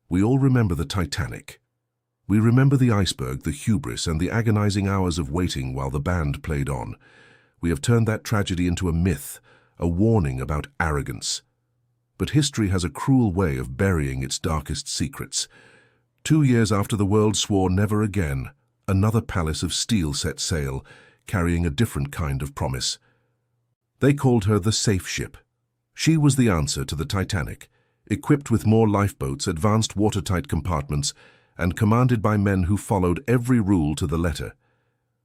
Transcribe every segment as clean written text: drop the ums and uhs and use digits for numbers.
We all remember the Titanic. We remember the iceberg, the hubris, and the agonizing hours of waiting while the band played on. We have turned that tragedy into a myth, a warning about arrogance. But history has a cruel way of burying its darkest secrets. 2 years after the world swore never again, another palace of steel set sail, carrying a different kind of promise. They called her the Safe Ship. She was the answer to the Titanic, equipped with more lifeboats, advanced watertight compartments, and commanded by men who followed every rule to the letter.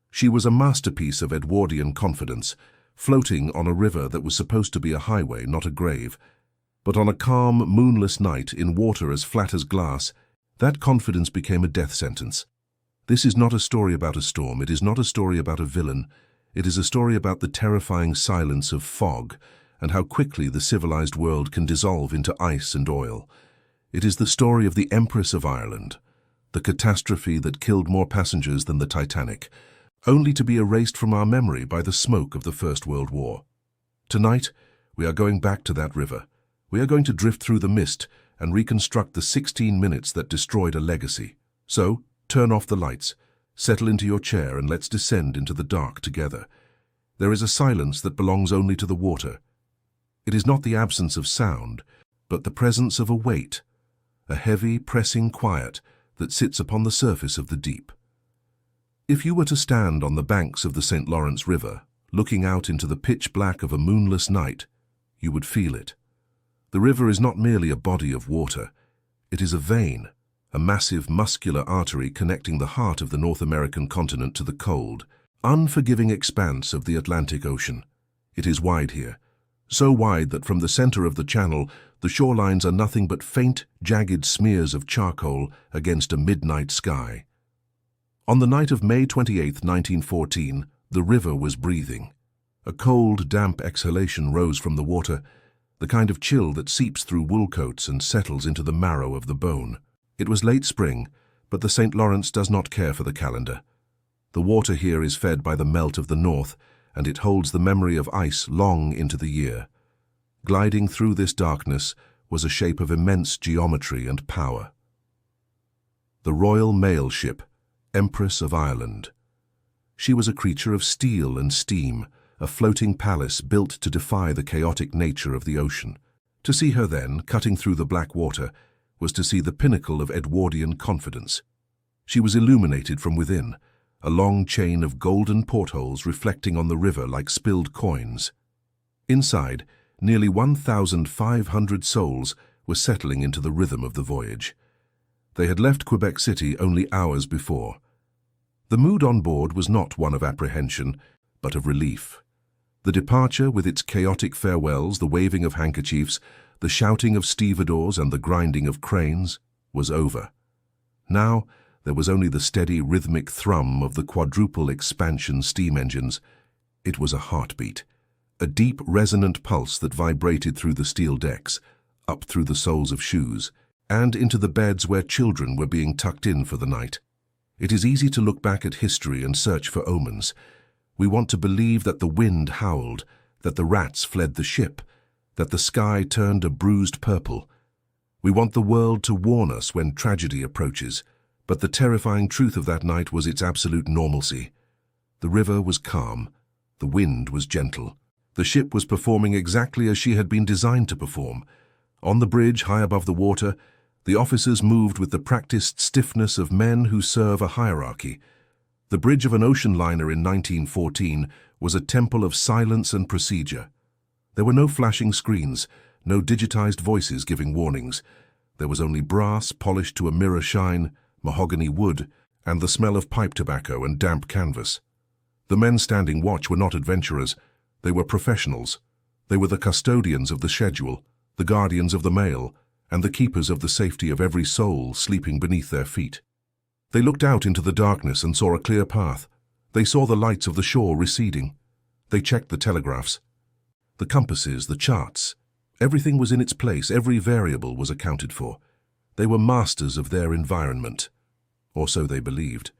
She was a masterpiece of Edwardian confidence, floating on a river that was supposed to be a highway, not a grave. But on a calm, moonless night in water as flat as glass, that confidence became a death sentence. This is not a story about a storm. It is not a story about a villain. It is a story about the terrifying silence of fog and how quickly the civilized world can dissolve into ice and oil. It is the story of the Empress of Ireland, the catastrophe that killed more passengers than the Titanic, only to be erased from our memory by the smoke of the First World War. Tonight, we are going back to that river. We are going to drift through the mist and reconstruct the 16 minutes that destroyed a legacy. So, turn off the lights, settle into your chair, and let's descend into the dark together. There is a silence that belongs only to the water. It is not the absence of sound, but the presence of a weight, a heavy, pressing quiet that sits upon the surface of the deep. If you were to stand on the banks of the St. Lawrence River, looking out into the pitch black of a moonless night, you would feel it. The river is not merely a body of water. It is a vein, a massive muscular artery connecting the heart of the North American continent to the cold, unforgiving expanse of the Atlantic Ocean. It is wide here, so wide that from the center of the channel, the shorelines are nothing but faint, jagged smears of charcoal against a midnight sky. On the night of May 28, 1914, the river was breathing. A cold, damp exhalation rose from the water, the kind of chill that seeps through wool coats and settles into the marrow of the bone. It was late spring, but the St. Lawrence does not care for the calendar. The water here is fed by the melt of the north, and it holds the memory of ice long into the year. Gliding through this darkness was a shape of immense geometry and power. The Royal Mail Ship, Empress of Ireland. She was a creature of steel and steam, a floating palace built to defy the chaotic nature of the ocean. To see her then, cutting through the black water, was to see the pinnacle of Edwardian confidence. She was illuminated from within, a long chain of golden portholes reflecting on the river like spilled coins. Inside, nearly 1,500 souls were settling into the rhythm of the voyage. They had left Quebec City only hours before. The mood on board was not one of apprehension, but of relief. The departure, with its chaotic farewells, the waving of handkerchiefs, the shouting of stevedores and the grinding of cranes, was over. Now there was only the steady rhythmic thrum of the quadruple expansion steam engines. It was a heartbeat, a deep resonant pulse that vibrated through the steel decks, up through the soles of shoes, and into the beds where children were being tucked in for the night. It is easy to look back at history and search for omens. We want to believe that the wind howled, that the rats fled the ship, that the sky turned a bruised purple. We want the world to warn us when tragedy approaches, but the terrifying truth of that night was its absolute normalcy. The river was calm, the wind was gentle. The ship was performing exactly as she had been designed to perform. On the bridge, high above the water, the officers moved with the practiced stiffness of men who serve a hierarchy. The bridge of an ocean liner in 1914 was a temple of silence and procedure. There were no flashing screens, no digitized voices giving warnings. There was only brass polished to a mirror shine, mahogany wood, and the smell of pipe tobacco and damp canvas. The men standing watch were not adventurers. They were professionals. They were the custodians of the schedule, the guardians of the mail, and the keepers of the safety of every soul sleeping beneath their feet. They looked out into the darkness and saw a clear path. They saw the lights of the shore receding. They checked the telegraphs, the compasses, the charts. Everything was in its place. Every variable was accounted for. They were masters of their environment, or so they believed.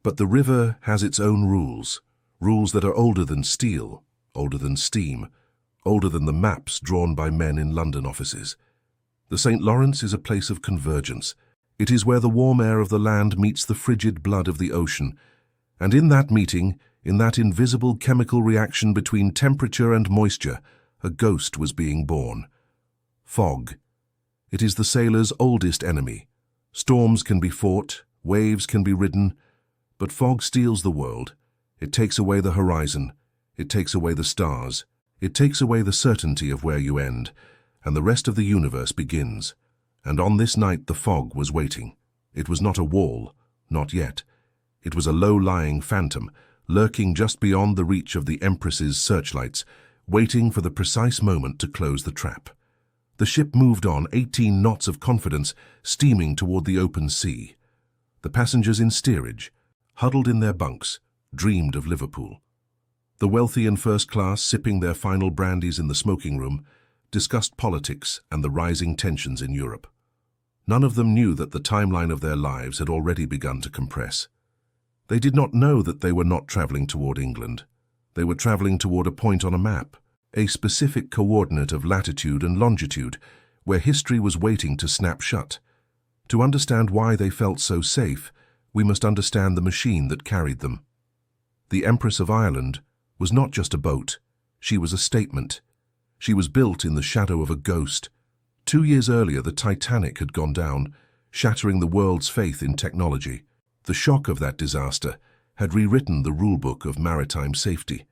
But the river has its own rules, rules that are older than steel, older than steam, older than the maps drawn by men in London offices. The St. Lawrence is a place of convergence. It is where the warm air of the land meets the frigid blood of the ocean. And in that meeting, in that invisible chemical reaction between temperature and moisture, a ghost was being born. Fog. It is the sailor's oldest enemy. Storms can be fought, waves can be ridden, but fog steals the world. It takes away the horizon. It takes away the stars. It takes away the certainty of where you end, and the rest of the universe begins. And on this night the fog was waiting. It was not a wall, not yet. It was a low-lying phantom, lurking just beyond the reach of the Empress's searchlights, waiting for the precise moment to close the trap. The ship moved on, 18 knots of confidence, steaming toward the open sea. The passengers in steerage, huddled in their bunks, dreamed of Liverpool. The wealthy and first class, sipping their final brandies in the smoking room, discussed politics and the rising tensions in Europe. None of them knew that the timeline of their lives had already begun to compress. They did not know that they were not traveling toward England. They were traveling toward a point on a map, a specific coordinate of latitude and longitude, where history was waiting to snap shut. To understand why they felt so safe, we must understand the machine that carried them. The Empress of Ireland was not just a boat, she was a statement. She was built in the shadow of a ghost. 2 years earlier, the Titanic had gone down, shattering the world's faith in technology. The shock of that disaster had rewritten the rulebook of maritime safety.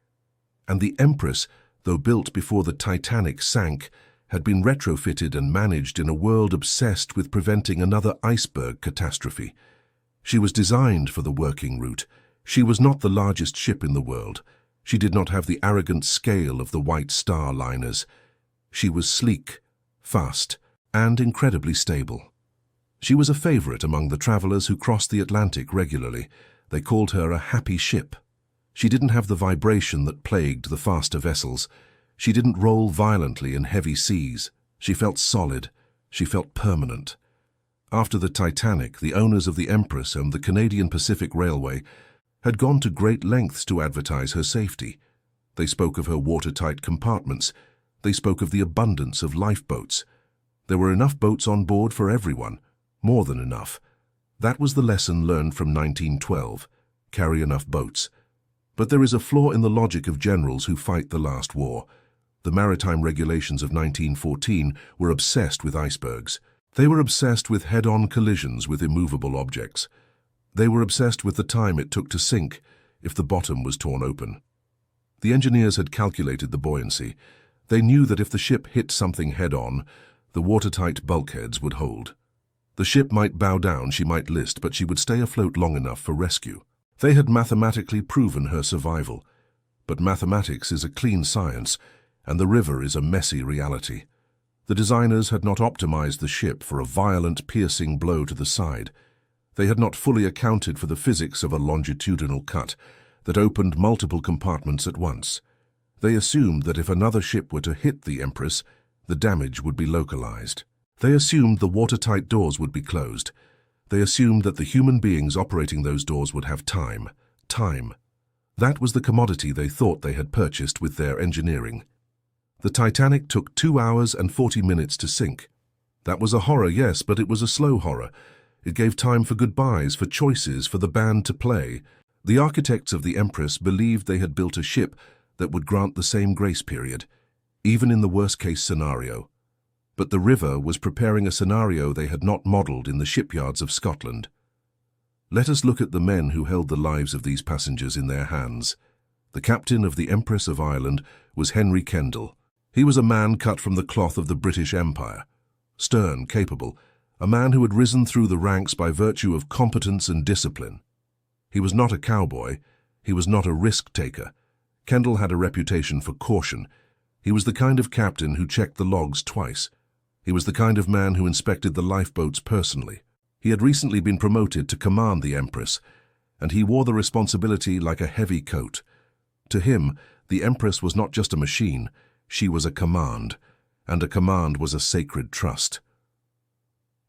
And the Empress, though built before the Titanic sank, had been retrofitted and managed in a world obsessed with preventing another iceberg catastrophe. She was designed for the working route. She was not the largest ship in the world. She did not have the arrogant scale of the White Star liners. She was sleek, fast, and incredibly stable. She was a favorite among the travelers who crossed the Atlantic regularly. They called her a happy ship. She didn't have the vibration that plagued the faster vessels. She didn't roll violently in heavy seas. She felt solid. She felt permanent. After the Titanic, the owners of the Empress and the Canadian Pacific Railway had gone to great lengths to advertise her safety. They spoke of her watertight compartments. They spoke of the abundance of lifeboats. There were enough boats on board for everyone, more than enough. That was the lesson learned from 1912, carry enough boats. But there is a flaw in the logic of generals who fight the last war. The maritime regulations of 1914 were obsessed with icebergs. They were obsessed with head-on collisions with immovable objects. They were obsessed with the time it took to sink if the bottom was torn open. The engineers had calculated the buoyancy. They knew that if the ship hit something head-on, the watertight bulkheads would hold. The ship might bow down, she might list, but she would stay afloat long enough for rescue. They had mathematically proven her survival. But mathematics is a clean science, and the river is a messy reality. The designers had not optimized the ship for a violent, piercing blow to the side. They had not fully accounted for the physics of a longitudinal cut that opened multiple compartments at once. They assumed that if another ship were to hit the Empress, the damage would be localized. They assumed the watertight doors would be closed. They assumed that the human beings operating those doors would have time. Time. That was the commodity they thought they had purchased with their engineering. The Titanic took 2 hours and 40 minutes to sink. That was a horror, yes, but it was a slow horror. It gave time for goodbyes, for choices, for the band to play. The architects of the Empress believed they had built a ship that would grant the same grace period, even in the worst-case scenario. But the river was preparing a scenario they had not modelled in the shipyards of Scotland. Let us look at the men who held the lives of these passengers in their hands. The captain of the Empress of Ireland was Henry Kendall. He was a man cut from the cloth of the British Empire. Stern, capable, a man who had risen through the ranks by virtue of competence and discipline. He was not a cowboy. He was not a risk-taker. Kendall had a reputation for caution. He was the kind of captain who checked the logs twice. He was the kind of man who inspected the lifeboats personally. He had recently been promoted to command the Empress, and he wore the responsibility like a heavy coat. To him, the Empress was not just a machine, she was a command, and a command was a sacred trust.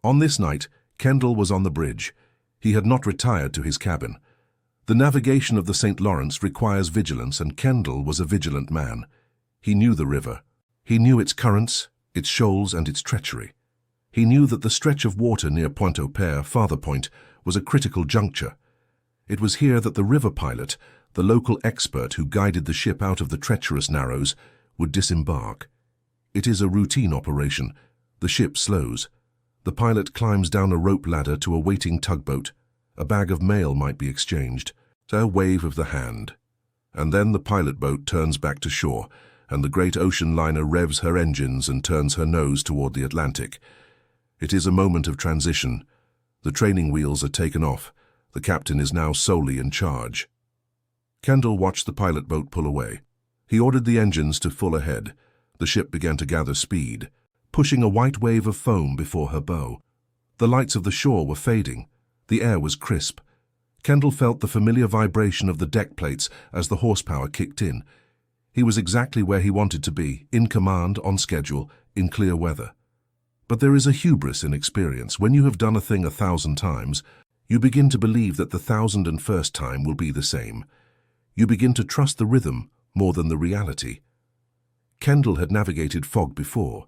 On this night, Kendall was on the bridge. He had not retired to his cabin. The navigation of the St. Lawrence requires vigilance, and Kendall was a vigilant man. He knew the river. He knew its currents, its shoals, and its treachery. He knew that the stretch of water near Pointe-au-Père, Father Point, was a critical juncture. It was here that the river pilot, the local expert who guided the ship out of the treacherous narrows, would disembark. It is a routine operation. The ship slows. The pilot climbs down a rope ladder to a waiting tugboat. A bag of mail might be exchanged. A wave of the hand. And then the pilot boat turns back to shore, and the great ocean liner revs her engines and turns her nose toward the Atlantic. It is a moment of transition. The training wheels are taken off. The captain is now solely in charge. Kendall watched the pilot boat pull away. He ordered the engines to full ahead. The ship began to gather speed, pushing a white wave of foam before her bow. The lights of the shore were fading. The air was crisp. Kendall felt the familiar vibration of the deck plates as the horsepower kicked in. He was exactly where he wanted to be, in command, on schedule, in clear weather. But there is a hubris in experience. When you have done a thing 1,000 times, you begin to believe that the 1,001st time will be the same. You begin to trust the rhythm more than the reality. Kendall had navigated fog before.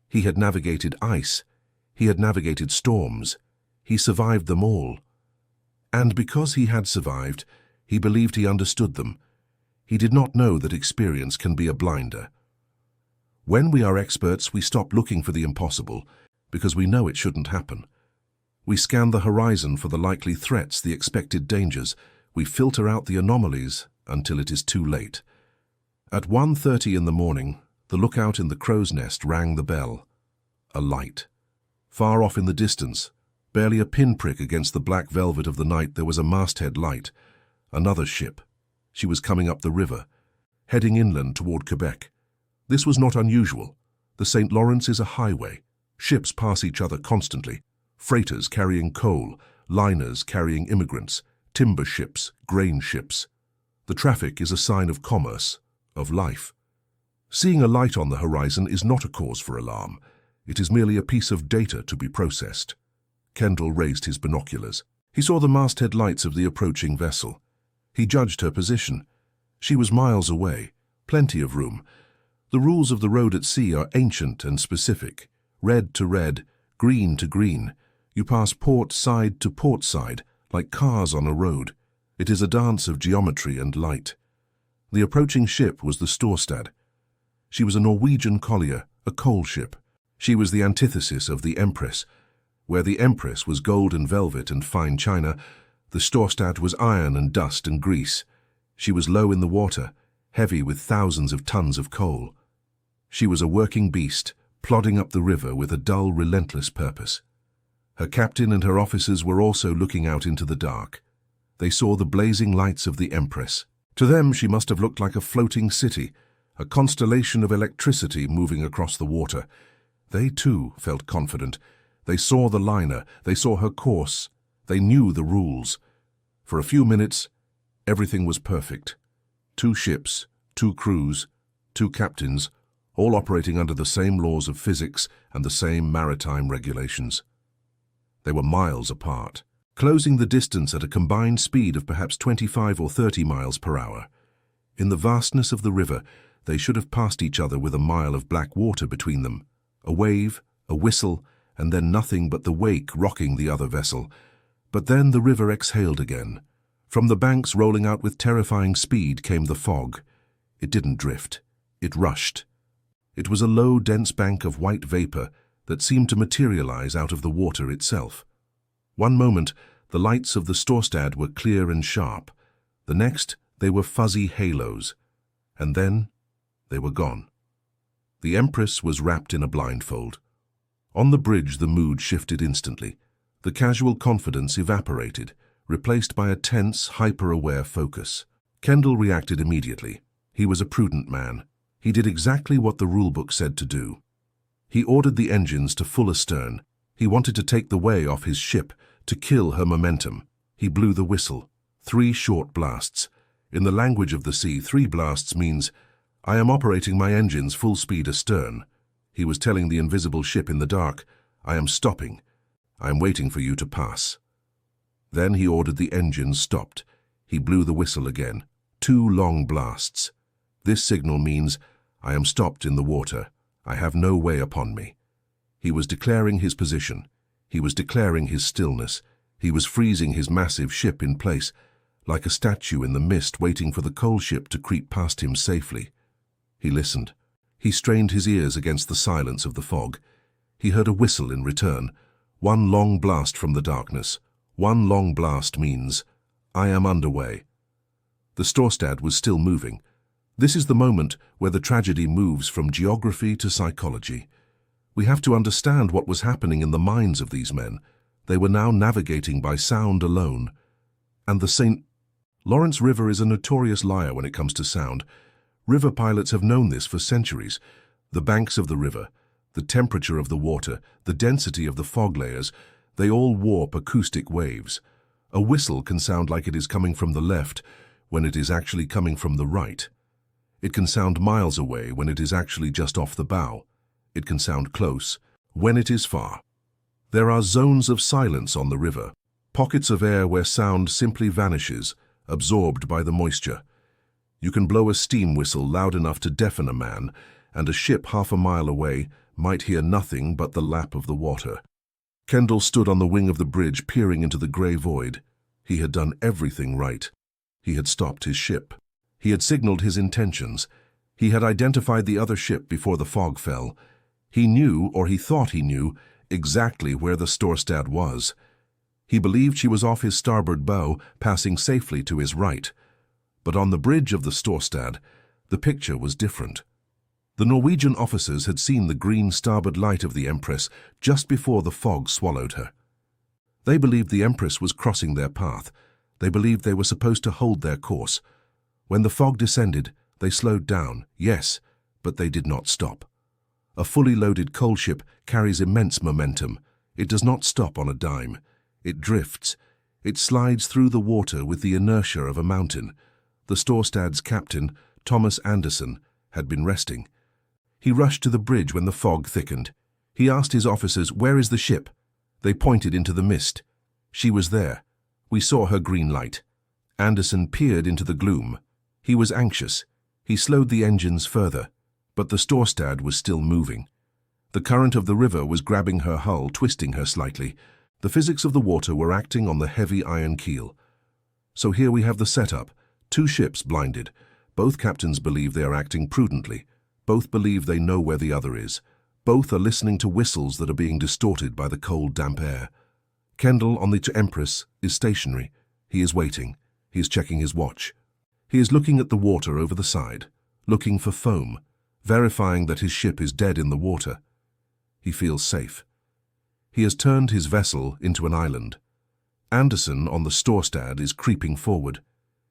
He had navigated ice. He had navigated storms. He survived them all. And because he had survived, he believed he understood them. He did not know that experience can be a blinder. When we are experts, we stop looking for the impossible because we know it shouldn't happen. We scan the horizon for the likely threats, the expected dangers. We filter out the anomalies until it is too late. At 1:30 in the morning, the lookout in the crow's nest rang the bell. A light. Far off in the distance, barely a pinprick against the black velvet of the night, there was a masthead light. Another ship. She was coming up the river, heading inland toward Quebec. This was not unusual. The St. Lawrence is a highway. Ships pass each other constantly. Freighters carrying coal, liners carrying immigrants, timber ships, grain ships. The traffic is a sign of commerce, of life. Seeing a light on the horizon is not a cause for alarm. It is merely a piece of data to be processed. Kendall raised his binoculars. He saw the masthead lights of the approaching vessel. He judged her position. She was miles away, plenty of room. The rules of the road at sea are ancient and specific. Red to red, green to green. You pass port side to port side, like cars on a road. It is a dance of geometry and light. The approaching ship was the Storstad. She was a Norwegian collier, a coal ship. She was the antithesis of the Empress. Where the Empress was gold and velvet and fine china, the Storstad was iron and dust and grease. She was low in the water, heavy with thousands of tons of coal. She was a working beast, plodding up the river with a dull, relentless purpose. Her captain and her officers were also looking out into the dark. They saw the blazing lights of the Empress. To them, she must have looked like a floating city, a constellation of electricity moving across the water. They, too, felt confident. They saw the liner. They saw her course. They knew the rules. For a few minutes, everything was perfect. 2 ships, 2 crews, 2 captains, all operating under the same laws of physics and the same maritime regulations. They were miles apart, closing the distance at a combined speed of perhaps 25 or 30 miles per hour. In the vastness of the river, they should have passed each other with a mile of black water between them. A wave, a whistle, and then nothing but the wake rocking the other vessel. But then the river exhaled again. From the banks rolling out with terrifying speed came the fog. It didn't drift. It rushed. It was a low, dense bank of white vapor that seemed to materialize out of the water itself. One moment, the lights of the Storstad were clear and sharp. The next, they were fuzzy halos. And then, they were gone. The Empress was wrapped in a blindfold. On the bridge, the mood shifted instantly. The casual confidence evaporated, replaced by a tense, hyper-aware focus. Kendall reacted immediately. He was a prudent man. He did exactly what the rulebook said to do. He ordered the engines to full astern. He wanted to take the way off his ship, to kill her momentum. He blew the whistle. 3 short blasts. In the language of the sea, 3 blasts means, "I am operating my engines full speed astern." He was telling the invisible ship in the dark, "I am stopping. I am waiting for you to pass." Then he ordered the engines stopped. He blew the whistle again. 2 long blasts. This signal means, "I am stopped in the water. I have no way upon me." He was declaring his position. He was declaring his stillness. He was freezing his massive ship in place, like a statue in the mist waiting for the coal ship to creep past him safely. He listened. He strained his ears against the silence of the fog. He heard a whistle in return, one long blast from the darkness. One long blast means, I am underway. The Storstad was still moving. This is the moment where the tragedy moves from geography to psychology. We have to understand what was happening in the minds of these men. They were now navigating by sound alone. And the St. Lawrence River is a notorious liar when it comes to sound. River pilots have known this for centuries. The banks of the river, the temperature of the water, the density of the fog layers, they all warp acoustic waves. A whistle can sound like it is coming from the left when it is actually coming from the right. It can sound miles away when it is actually just off the bow. It can sound close when it is far. There are zones of silence on the river, pockets of air where sound simply vanishes, absorbed by the moisture. You can blow a steam whistle loud enough to deafen a man, and a ship half a mile away might hear nothing but the lap of the water. Kendall stood on the wing of the bridge, peering into the grey void. He had done everything right. He had stopped his ship. He had signaled his intentions. He had identified the other ship before the fog fell. He knew, or he thought he knew, exactly where the Storstad was. He believed she was off his starboard bow, passing safely to his right. But on the bridge of the Storstad, the picture was different. The Norwegian officers had seen the green starboard light of the Empress just before the fog swallowed her. They believed the Empress was crossing their path. They believed they were supposed to hold their course. When the fog descended, they slowed down, yes, but they did not stop. A fully loaded coal ship carries immense momentum. It does not stop on a dime. It drifts. It slides through the water with the inertia of a mountain. The Storstad's captain, Thomas Anderson, had been resting. He rushed to the bridge when the fog thickened. He asked his officers, "Where is the ship?" They pointed into the mist. She was there. We saw her green light. Anderson peered into the gloom. He was anxious. He slowed the engines further, but the Storstad was still moving. The current of the river was grabbing her hull, twisting her slightly. The physics of the water were acting on the heavy iron keel. So here we have the setup. Two ships blinded. Both captains believe they are acting prudently. Both believe they know where the other is. Both are listening to whistles that are being distorted by the cold, damp air. Kendall on the Empress is stationary. He is waiting. He is checking his watch. He is looking at the water over the side, looking for foam, verifying that his ship is dead in the water. He feels safe. He has turned his vessel into an island. Anderson on the Storstad is creeping forward.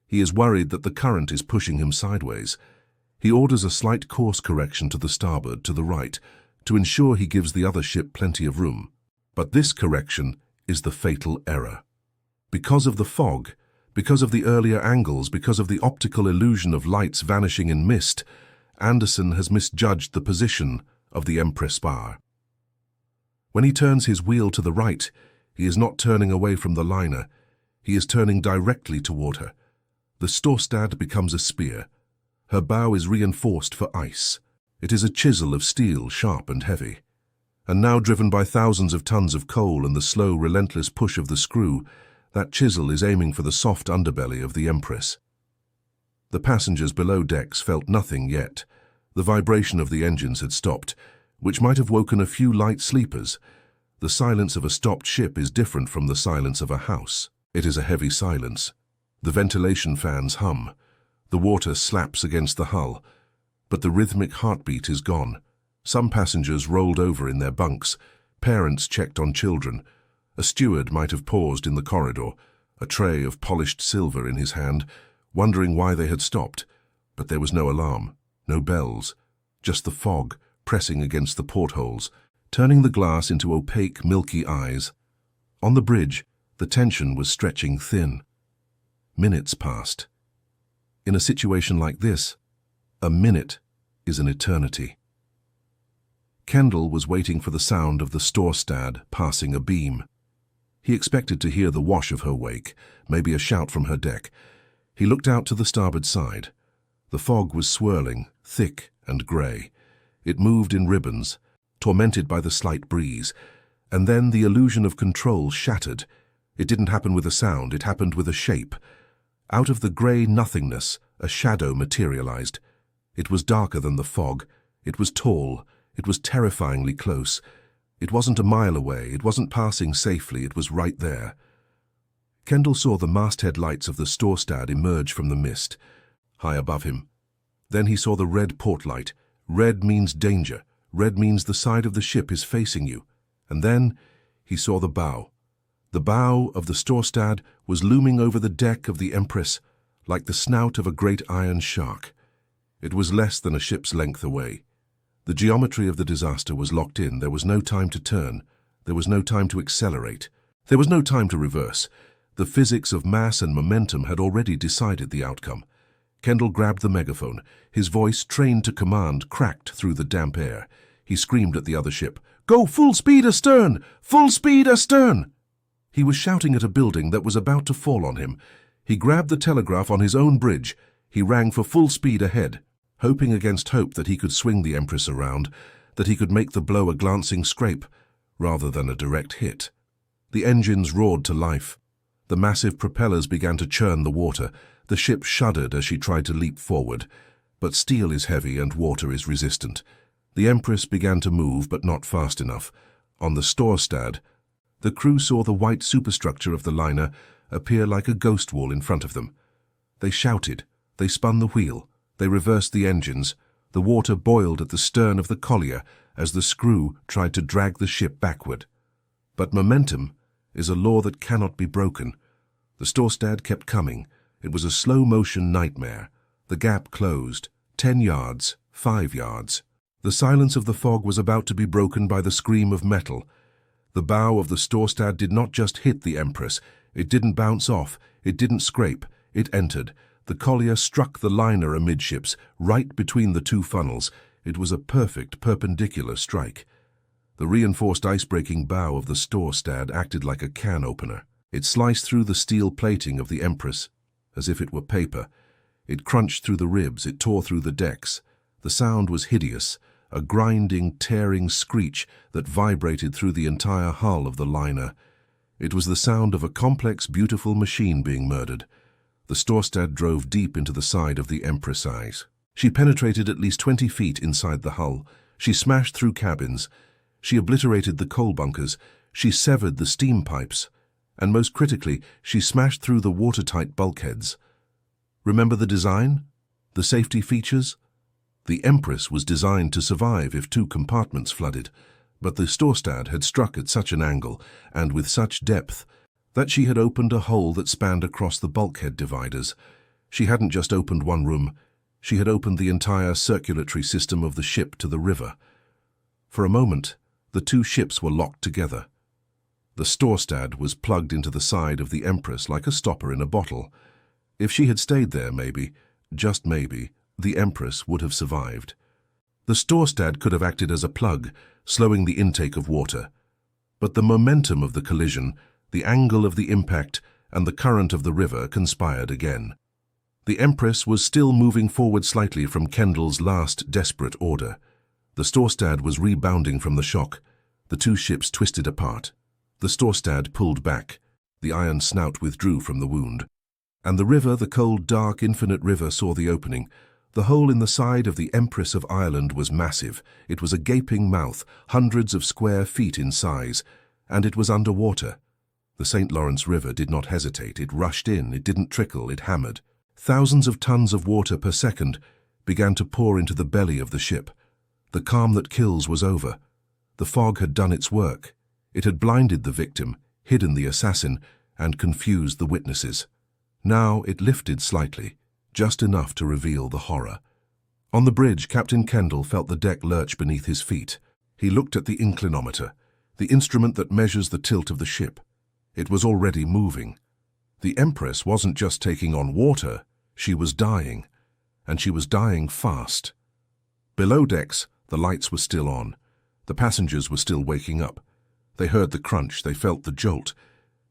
He is worried that the current is pushing him sideways. He orders a slight course correction to the starboard, to the right, to ensure he gives the other ship plenty of room. But this correction is the fatal error. Because of the fog, because of the earlier angles, because of the optical illusion of lights vanishing in mist, Anderson has misjudged the position of the Empress spar. When he turns his wheel to the right, he is not turning away from the liner. He is turning directly toward her. The Storstad becomes a spear. Her bow is reinforced for ice. It is a chisel of steel, sharp and heavy. And now, driven by thousands of tons of coal and the slow, relentless push of the screw, that chisel is aiming for the soft underbelly of the Empress. The passengers below decks felt nothing yet. The vibration of the engines had stopped, which might have woken a few light sleepers. The silence of a stopped ship is different from the silence of a house. It is a heavy silence. The ventilation fans hum. The water slaps against the hull, but the rhythmic heartbeat is gone. Some passengers rolled over in their bunks. Parents checked on children. A steward might have paused in the corridor, a tray of polished silver in his hand, wondering why they had stopped. But there was no alarm, no bells, just the fog pressing against the portholes, turning the glass into opaque, milky eyes. On the bridge, the tension was stretching thin. Minutes passed. In a situation like this, a minute is an eternity. Kendall was waiting for the sound of the Storstad passing a beam. He expected to hear the wash of her wake, maybe a shout from her deck. He looked out to the starboard side. The fog was swirling, thick and grey. It moved in ribbons. tormented by the slight breeze. And then the illusion of control shattered. It didn't happen with a sound, it happened with a shape. Out of the grey nothingness, a shadow materialized. It was darker than the fog. It was tall. It was terrifyingly close. It wasn't a mile away. It wasn't passing safely. It was right there. Kendall saw the masthead lights of the Storstad emerge from the mist, high above him. Then he saw the red port light. Red means danger. Red means the side of the ship is facing you. And then he saw the bow. The bow of the Storstad was looming over the deck of the Empress, like the snout of a great iron shark. It was less than a ship's length away. The geometry of the disaster was locked in. There was no time to turn. There was no time to accelerate. There was no time to reverse. The physics of mass and momentum had already decided the outcome. Kendall grabbed the megaphone. His voice, trained to command, cracked through the damp air. He screamed at the other ship, "Go full speed astern! Full speed astern!" He was shouting at a building that was about to fall on him. He grabbed the telegraph on his own bridge. He rang for full speed ahead, hoping against hope that he could swing the Empress around, that he could make the blow a glancing scrape, rather than a direct hit. The engines roared to life. The massive propellers began to churn the water. The ship shuddered as she tried to leap forward. But steel is heavy and water is resistant. The Empress began to move, but not fast enough. On the Storstad, the crew saw the white superstructure of the liner appear like a ghost wall in front of them. They shouted. They spun the wheel. They reversed the engines. The water boiled at the stern of the collier as the screw tried to drag the ship backward. But momentum is a law that cannot be broken. The Storstad kept coming. It was a slow-motion nightmare. The gap closed. 10 yards, 5 yards. The silence of the fog was about to be broken by the scream of metal. The bow of the Storstad did not just hit the Empress. It didn't bounce off. It didn't scrape. It entered. The collier struck the liner amidships, right between the two funnels. It was a perfect perpendicular strike. The reinforced ice-breaking bow of the Storstad acted like a can opener. It sliced through the steel plating of the Empress as if it were paper. It crunched through the ribs. It tore through the decks. The sound was hideous, a grinding, tearing screech that vibrated through the entire hull of the liner. It was the sound of a complex, beautiful machine being murdered. The Storstad drove deep into the side of the Empress eyes. She penetrated at least 20 feet inside the hull. She smashed through cabins. She obliterated the coal bunkers. She severed the steam pipes. And most critically, she smashed through the watertight bulkheads. Remember the design? The safety features? The Empress was designed to survive if 2 compartments flooded, but the Storstad had struck at such an angle and with such depth that she had opened a hole that spanned across the bulkhead dividers. She hadn't just opened one room. She had opened the entire circulatory system of the ship to the river. For a moment, the 2 ships were locked together. The Storstad was plugged into the side of the Empress like a stopper in a bottle. If she had stayed there, maybe, just maybe, the Empress would have survived. The Storstad could have acted as a plug, slowing the intake of water. But the momentum of the collision, the angle of the impact, and the current of the river conspired again. The Empress was still moving forward slightly from Kendall's last desperate order. The Storstad was rebounding from the shock. The 2 ships twisted apart. The Storstad pulled back. The iron snout withdrew from the wound. And the river, the cold, dark, infinite river, saw the opening. The hole in the side of the Empress of Ireland was massive. It was a gaping mouth, hundreds of square feet in size, and it was underwater. The St. Lawrence River did not hesitate. It rushed in. It didn't trickle. It hammered. Thousands of tons of water per second began to pour into the belly of the ship. The calm that kills was over. The fog had done its work. It had blinded the victim, hidden the assassin, and confused the witnesses. Now it lifted slightly, just enough to reveal the horror. On the bridge, Captain Kendall felt the deck lurch beneath his feet. He looked at the inclinometer, the instrument that measures the tilt of the ship. It was already moving. The Empress wasn't just taking on water, she was dying, and she was dying fast. Below decks, the lights were still on. The passengers were still waking up. They heard the crunch, they felt the jolt,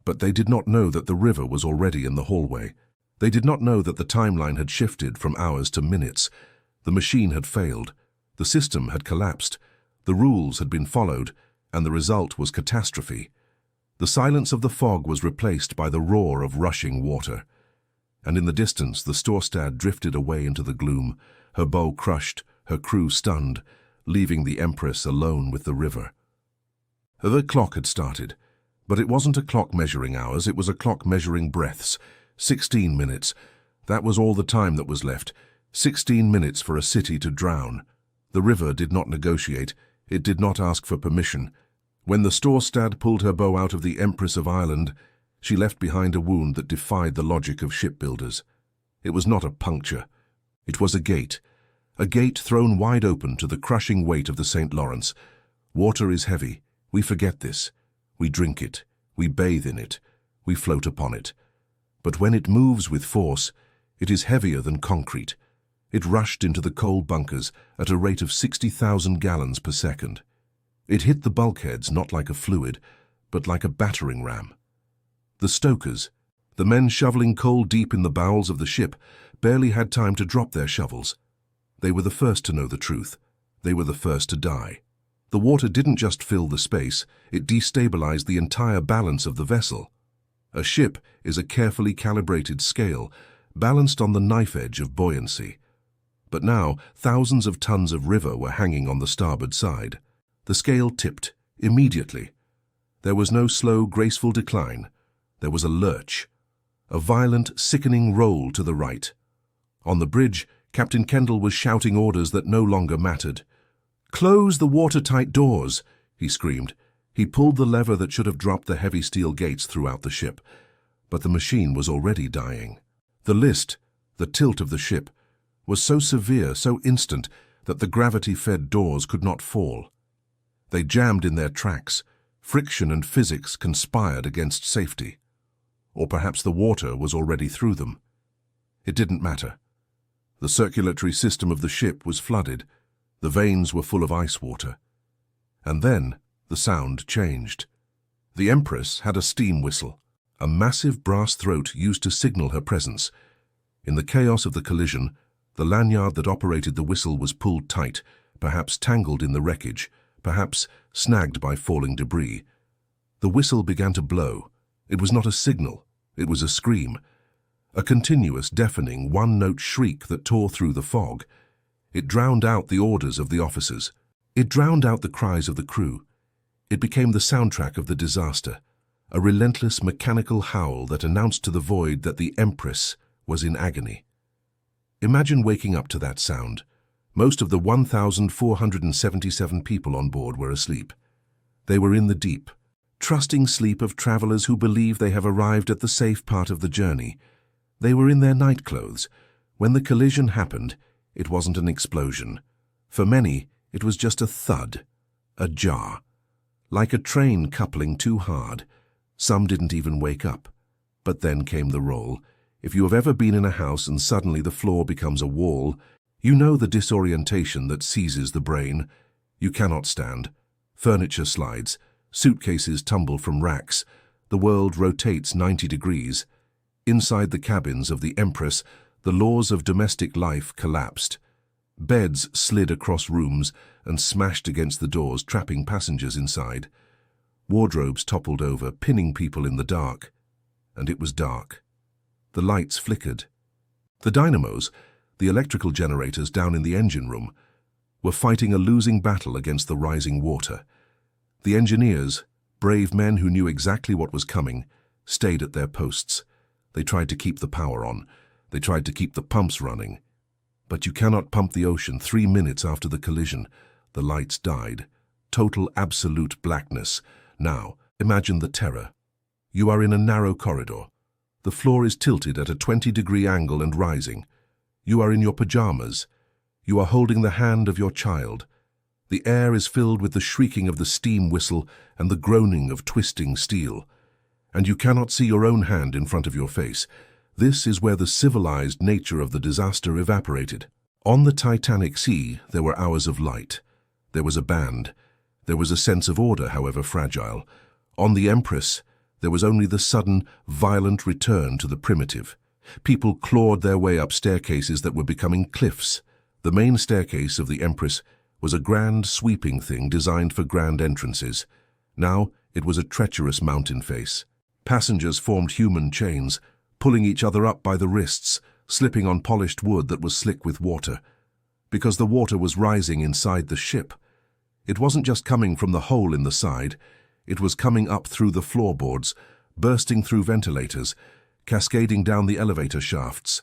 but they did not know that the river was already in the hallway. They did not know that the timeline had shifted from hours to minutes. The machine had failed. The system had collapsed. The rules had been followed, and the result was catastrophe. The silence of the fog was replaced by the roar of rushing water. And in the distance, the Storstad drifted away into the gloom, her bow crushed, her crew stunned, leaving the Empress alone with the river. The clock had started, but it wasn't a clock measuring hours, it was a clock measuring breaths. 16 minutes. That was all the time that was left. 16 minutes for a city to drown. The river did not negotiate. It did not ask for permission. When the Storstad pulled her bow out of the Empress of Ireland, she left behind a wound that defied the logic of shipbuilders. It was not a puncture. It was a gate thrown wide open to the crushing weight of the St. Lawrence. Water is heavy. We forget this. We drink it. We bathe in it. We float upon it. But when it moves with force, it is heavier than concrete. It rushed into the coal bunkers at a rate of 60,000 gallons per second. It hit the bulkheads not like a fluid, but like a battering ram. The stokers, the men shoveling coal deep in the bowels of the ship, barely had time to drop their shovels. They were the first to know the truth. They were the first to die. The water didn't just fill the space, it destabilized the entire balance of the vessel. A ship is a carefully calibrated scale, balanced on the knife edge of buoyancy. But now, thousands of tons of river were hanging on the starboard side. The scale tipped, immediately. There was no slow, graceful decline. There was a lurch. A violent, sickening roll to the right. On the bridge, Captain Kendall was shouting orders that no longer mattered. "Close the watertight doors," he screamed. He pulled the lever that should have dropped the heavy steel gates throughout the ship. But the machine was already dying. The list, the tilt of the ship, was so severe, so instant, that the gravity-fed doors could not fall. They jammed in their tracks. Friction and physics conspired against safety. Or perhaps the water was already through them. It didn't matter. The circulatory system of the ship was flooded. The veins were full of ice water. And then the sound changed. The Empress had a steam whistle, a massive brass throat used to signal her presence. In the chaos of the collision, the lanyard that operated the whistle was pulled tight, perhaps tangled in the wreckage, perhaps snagged by falling debris. The whistle began to blow. It was not a signal, it was a scream. A continuous, deafening, one-note shriek that tore through the fog. It drowned out the orders of the officers. It drowned out the cries of the crew. It became the soundtrack of the disaster, a relentless mechanical howl that announced to the void that the Empress was in agony. Imagine waking up to that sound. Most of the 1,477 people on board were asleep. They were in the deep, trusting sleep of travelers who believe they have arrived at the safe part of the journey. They were in their nightclothes. When the collision happened, it wasn't an explosion. For many, it was just a thud, a jar, like a train coupling too hard. Some didn't even wake up. But then came the roll. If you have ever been in a house and suddenly the floor becomes a wall, you know the disorientation that seizes the brain. You cannot stand. Furniture slides. Suitcases tumble from racks. The world rotates 90 degrees. Inside the cabins of the Empress, the laws of domestic life collapsed. Beds slid across rooms and smashed against the doors, trapping passengers inside. Wardrobes toppled over, pinning people in the dark. And it was dark. The lights flickered. The dynamos, the electrical generators down in the engine room, were fighting a losing battle against the rising water. The engineers, brave men who knew exactly what was coming, stayed at their posts. They tried to keep the power on. They tried to keep the pumps running. But you cannot pump the ocean 3 minutes after the collision. The lights died. Total, absolute blackness. Now, imagine the terror. You are in a narrow corridor. The floor is tilted at a 20-degree angle and rising. You are in your pajamas. You are holding the hand of your child. The air is filled with the shrieking of the steam whistle and the groaning of twisting steel. And you cannot see your own hand in front of your face. This is where the civilized nature of the disaster evaporated. On the Titanic Sea, there were hours of light. There was a band. There was a sense of order, however fragile. On the Empress, there was only the sudden, violent return to the primitive. People clawed their way up staircases that were becoming cliffs. The main staircase of the Empress was a grand, sweeping thing designed for grand entrances. Now it was a treacherous mountain face. Passengers formed human chains, pulling each other up by the wrists, slipping on polished wood that was slick with water. Because the water was rising inside the ship. It wasn't just coming from the hole in the side, it was coming up through the floorboards, bursting through ventilators, cascading down the elevator shafts.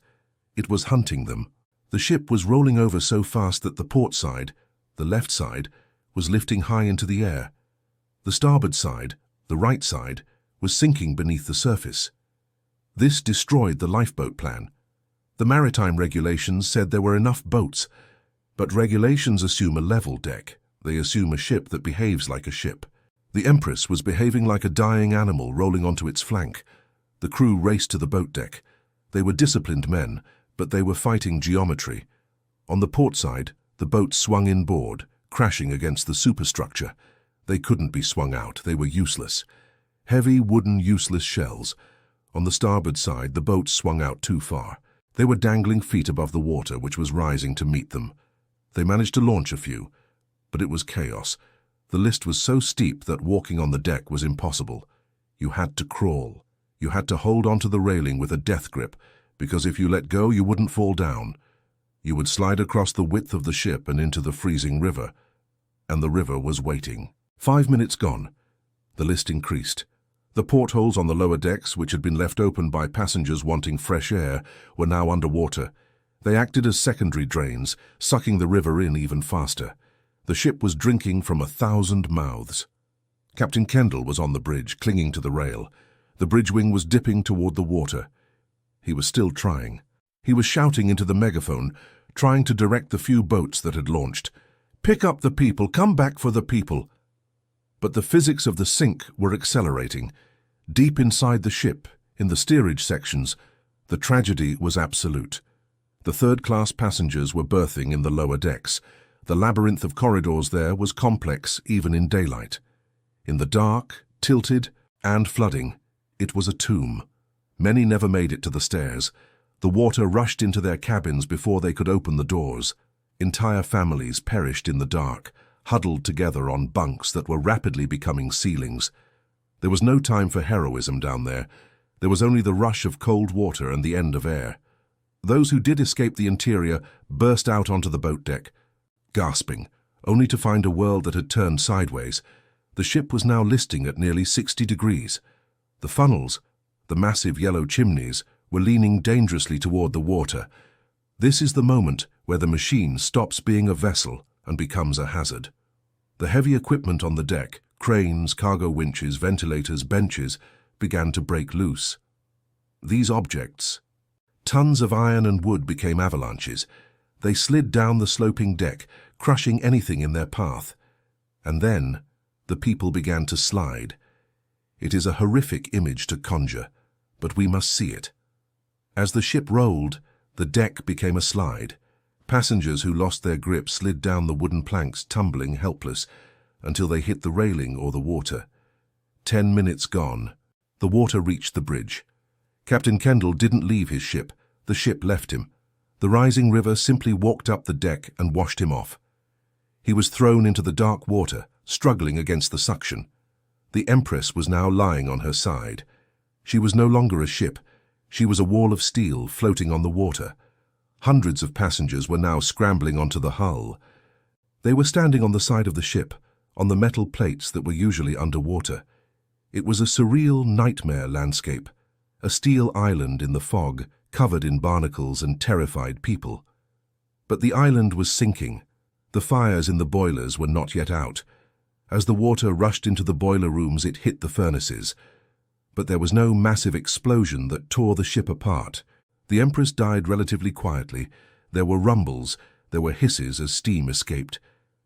It was hunting them. The ship was rolling over so fast that the port side, the left side, was lifting high into the air. The starboard side, the right side, was sinking beneath the surface. This destroyed the lifeboat plan. The maritime regulations said there were enough boats, but regulations assume a level deck. They assume a ship that behaves like a ship. The Empress was behaving like a dying animal rolling onto its flank. The crew raced to the boat deck. They were disciplined men, but they were fighting geometry. On the port side, the boat swung inboard, crashing against the superstructure. They couldn't be swung out, they were useless. Heavy, wooden, useless shells. On the starboard side, the boat swung out too far. They were dangling feet above the water, which was rising to meet them. They managed to launch a few, but it was chaos. The list was so steep that walking on the deck was impossible. You had to crawl. You had to hold onto the railing with a death grip, because if you let go, you wouldn't fall down. You would slide across the width of the ship and into the freezing river. And the river was waiting. 5 minutes gone. The list increased. The portholes on the lower decks, which had been left open by passengers wanting fresh air, were now underwater. They acted as secondary drains, sucking the river in even faster. The ship was drinking from 1,000 mouths. Captain Kendall was on the bridge, clinging to the rail. The bridge wing was dipping toward the water. He was still trying. He was shouting into the megaphone, trying to direct the few boats that had launched. "Pick up the people, come back for the people." But the physics of the Sank were accelerating. Deep inside the ship, in the steerage sections, the tragedy was absolute. The third-class passengers were berthing in the lower decks. The labyrinth of corridors there was complex even in daylight. In the dark, tilted, and flooding, it was a tomb. Many never made it to the stairs. The water rushed into their cabins before they could open the doors. Entire families perished in the dark, huddled together on bunks that were rapidly becoming ceilings. There was no time for heroism down there. There was only the rush of cold water and the end of air. Those who did escape the interior burst out onto the boat deck, gasping, only to find a world that had turned sideways. The ship was now listing at nearly 60 degrees. The funnels, the massive yellow chimneys, were leaning dangerously toward the water. This is the moment where the machine stops being a vessel and becomes a hazard. The heavy equipment on the deck, cranes, cargo winches, ventilators, benches, began to break loose. These objects, tons of iron and wood, became avalanches. They slid down the sloping deck, crushing anything in their path. And then the people began to slide. It is a horrific image to conjure, but we must see it. As the ship rolled, the deck became a slide. Passengers who lost their grip slid down the wooden planks, tumbling helpless, until they hit the railing or the water. 10 minutes gone. The water reached the bridge. Captain Kendall didn't leave his ship. The ship left him. The rising river simply walked up the deck and washed him off. He was thrown into the dark water, struggling against the suction. The Empress was now lying on her side. She was no longer a ship. She was a wall of steel floating on the water. Hundreds of passengers were now scrambling onto the hull. They were standing on the side of the ship, on the metal plates that were usually underwater. It was a surreal nightmare landscape, a steel island in the fog, covered in barnacles and terrified people. But the island was sinking. The fires in the boilers were not yet out. As the water rushed into the boiler rooms, it hit the furnaces. But there was no massive explosion that tore the ship apart. The Empress died relatively quietly. There were rumbles, there were hisses as steam escaped.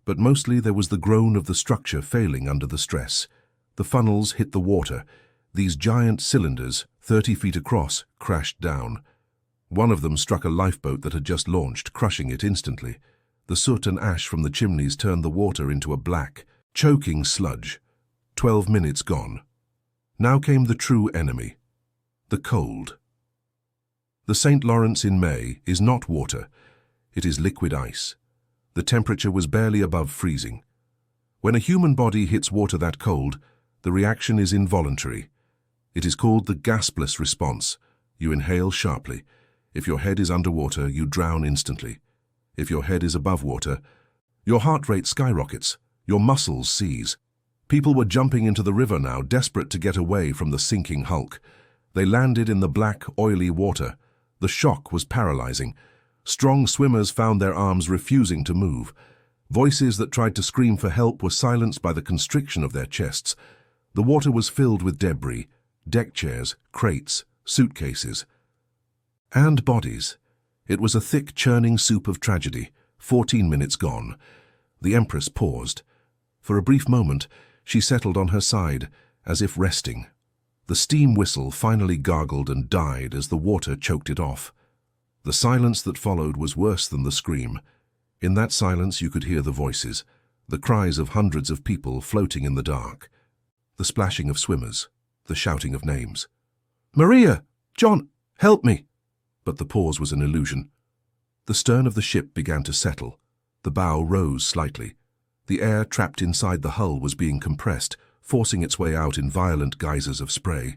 But mostly there was the groan of the structure failing under the stress. The funnels hit the water. These giant cylinders, 30 feet across, crashed down. One of them struck a lifeboat that had just launched, crushing it instantly. The soot and ash from the chimneys turned the water into a black, choking sludge. 12 minutes gone. Now came the true enemy, the cold. The St. Lawrence in May is not water, it is liquid ice. The temperature was barely above freezing. When a human body hits water that cold, the reaction is involuntary. It is called the gaspless response. You inhale sharply. If your head is underwater, you drown instantly. If your head is above water, your heart rate skyrockets, your muscles seize. People were jumping into the river now, desperate to get away from the sinking hulk. They landed in the black, oily water. The shock was paralyzing. Strong swimmers found their arms refusing to move. Voices that tried to scream for help were silenced by the constriction of their chests. The water was filled with debris, deck chairs, crates, suitcases, and bodies. It was a thick, churning soup of tragedy. 14 minutes gone. The Empress paused. For a brief moment, she settled on her side, as if resting. The steam whistle finally gargled and died as the water choked it off. The silence that followed was worse than the scream. In that silence you could hear the voices, the cries of hundreds of people floating in the dark, the splashing of swimmers, the shouting of names. "Maria! John! Help me!" But the pause was an illusion. The stern of the ship began to settle. The bow rose slightly. The air trapped inside the hull was being compressed, forcing its way out in violent geysers of spray.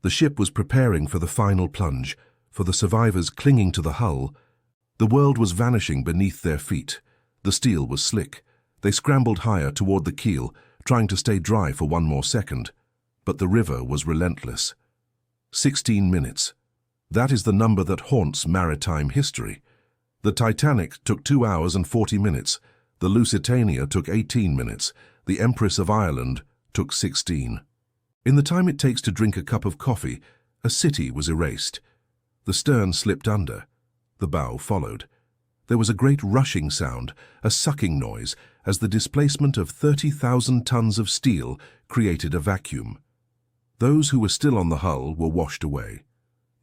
The ship was preparing for the final plunge, for the survivors clinging to the hull. The world was vanishing beneath their feet. The steel was slick. They scrambled higher toward the keel, trying to stay dry for one more second. But the river was relentless. 16 minutes. That is the number that haunts maritime history. The Titanic took 2 hours and 40 minutes. The Lusitania took 18 minutes. The Empress of Ireland took 16. In the time it takes to drink a cup of coffee, a city was erased. The stern slipped under. The bow followed. There was a great rushing sound, a sucking noise, as the displacement of 30,000 tons of steel created a vacuum. Those who were still on the hull were washed away.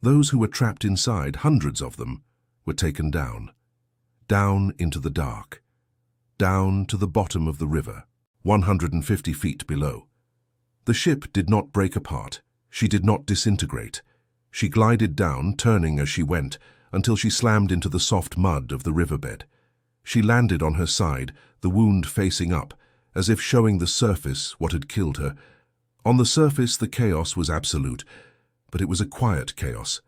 Those who were trapped inside, hundreds of them, were taken down. Down into the dark. Down to the bottom of the river, 150 feet below. The ship did not break apart. She did not disintegrate. She glided down, turning as she went, until she slammed into the soft mud of the riverbed. She landed on her side, the wound facing up, as if showing the surface what had killed her. On the surface, the chaos was absolute, but it was a quiet chaos.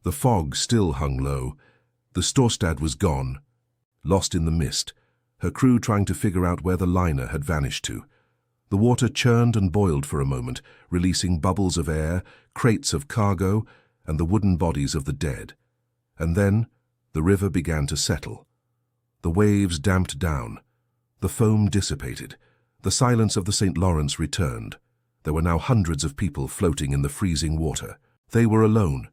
The fog still hung low. The Storstad was gone, lost in the mist, her crew trying to figure out where the liner had vanished to. The water churned and boiled for a moment, releasing bubbles of air, crates of cargo, and the wooden bodies of the dead. And then the river began to settle. The waves damped down. The foam dissipated. The silence of the St. Lawrence returned. There were now hundreds of people floating in the freezing water. They were alone.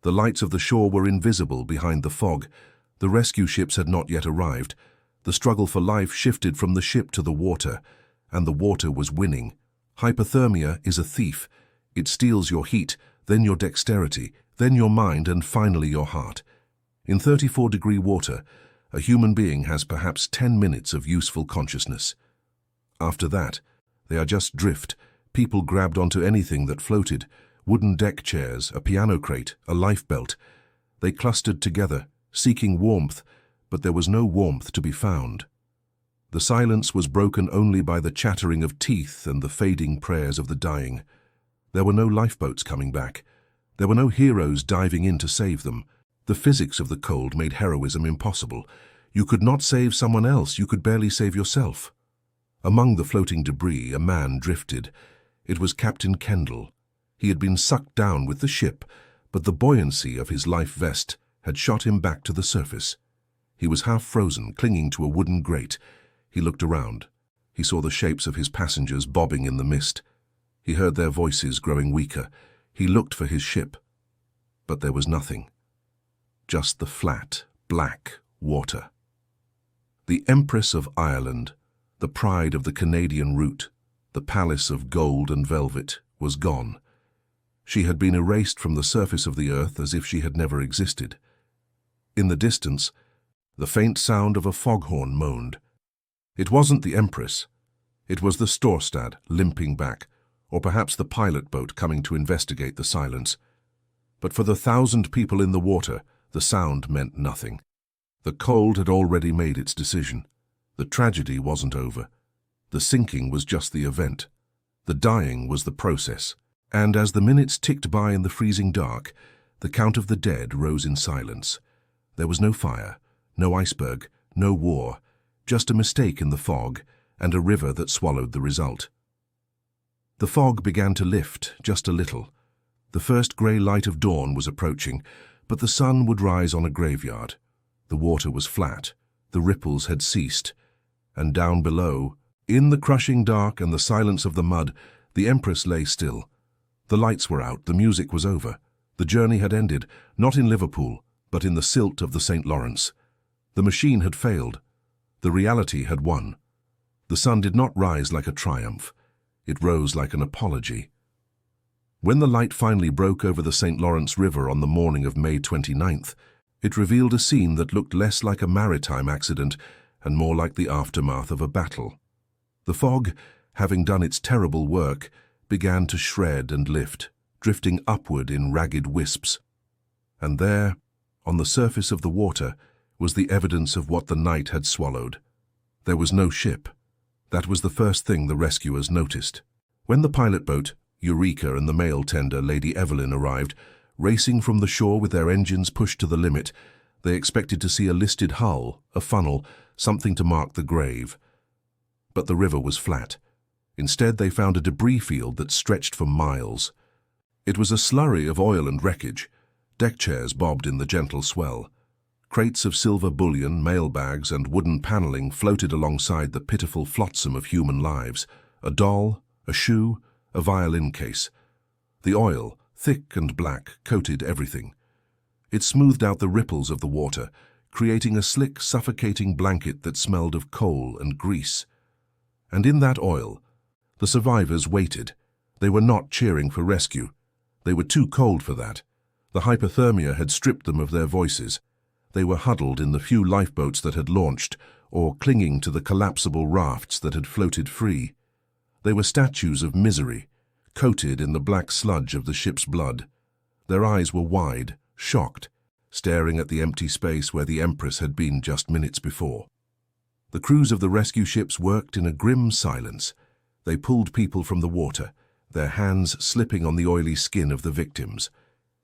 The lights of the shore were invisible behind the fog. The rescue ships had not yet arrived. The struggle for life shifted from the ship to the water, and the water was winning. Hypothermia is a thief. It steals your heat, then your dexterity, then your mind, and finally your heart. In 34-degree water, a human being has perhaps 10 minutes of useful consciousness. After that, they are just drift. People grabbed onto anything that floated. Wooden deck chairs, a piano crate, a lifebelt. They clustered together, seeking warmth, but there was no warmth to be found. The silence was broken only by the chattering of teeth and the fading prayers of the dying. There were no lifeboats coming back. There were no heroes diving in to save them. The physics of the cold made heroism impossible. You could not save someone else, you could barely save yourself. Among the floating debris, a man drifted. It was Captain Kendall. He had been sucked down with the ship, but the buoyancy of his life vest had shot him back to the surface. He was half frozen, clinging to a wooden grate. He looked around. He saw the shapes of his passengers bobbing in the mist. He heard their voices growing weaker. He looked for his ship, but there was nothing. Just the flat, black water. The Empress of Ireland, the pride of the Canadian route, the palace of gold and velvet, was gone. She had been erased from the surface of the earth as if she had never existed. In the distance, the faint sound of a foghorn moaned. It wasn't the Empress. It was the Storstad limping back, or perhaps the pilot boat coming to investigate the silence. But for the 1,000 people in the water, the sound meant nothing. The cold had already made its decision. The tragedy wasn't over. The sinking was just the event. The dying was the process. And as the minutes ticked by in the freezing dark, the count of the dead rose in silence. There was no fire, no iceberg, no war, just a mistake in the fog and a river that swallowed the result. The fog began to lift, just a little. The first grey light of dawn was approaching, but the sun would rise on a graveyard. The water was flat, the ripples had ceased, and down below, in the crushing dark and the silence of the mud, the Empress lay still. The lights were out, the music was over. The journey had ended, not in Liverpool, but in the silt of the St. Lawrence. The machine had failed. The reality had won. The sun did not rise like a triumph. It rose like an apology. When the light finally broke over the St. Lawrence River on the morning of May 29th, it revealed a scene that looked less like a maritime accident and more like the aftermath of a battle. The fog, having done its terrible work, began to shred and lift, drifting upward in ragged wisps. And there, on the surface of the water, was the evidence of what the night had swallowed. There was no ship. That was the first thing the rescuers noticed. When the pilot boat, Eureka, and the mail tender, Lady Evelyn, arrived, racing from the shore with their engines pushed to the limit, they expected to see a listed hull, a funnel, something to mark the grave. But the river was flat. Instead, they found a debris field that stretched for miles. It was a slurry of oil and wreckage. Deck chairs bobbed in the gentle swell. Crates of silver bullion, mail bags, and wooden paneling floated alongside the pitiful flotsam of human lives. A doll, a shoe, a violin case. The oil, thick and black, coated everything. It smoothed out the ripples of the water, creating a slick, suffocating blanket that smelled of coal and grease. And in that oil, the survivors waited. They were not cheering for rescue. They were too cold for that. The hypothermia had stripped them of their voices. They were huddled in the few lifeboats that had launched, or clinging to the collapsible rafts that had floated free. They were statues of misery, coated in the black sludge of the ship's blood. Their eyes were wide, shocked, staring at the empty space where the Empress had been just minutes before. The crews of the rescue ships worked in a grim silence. They pulled people from the water, their hands slipping on the oily skin of the victims.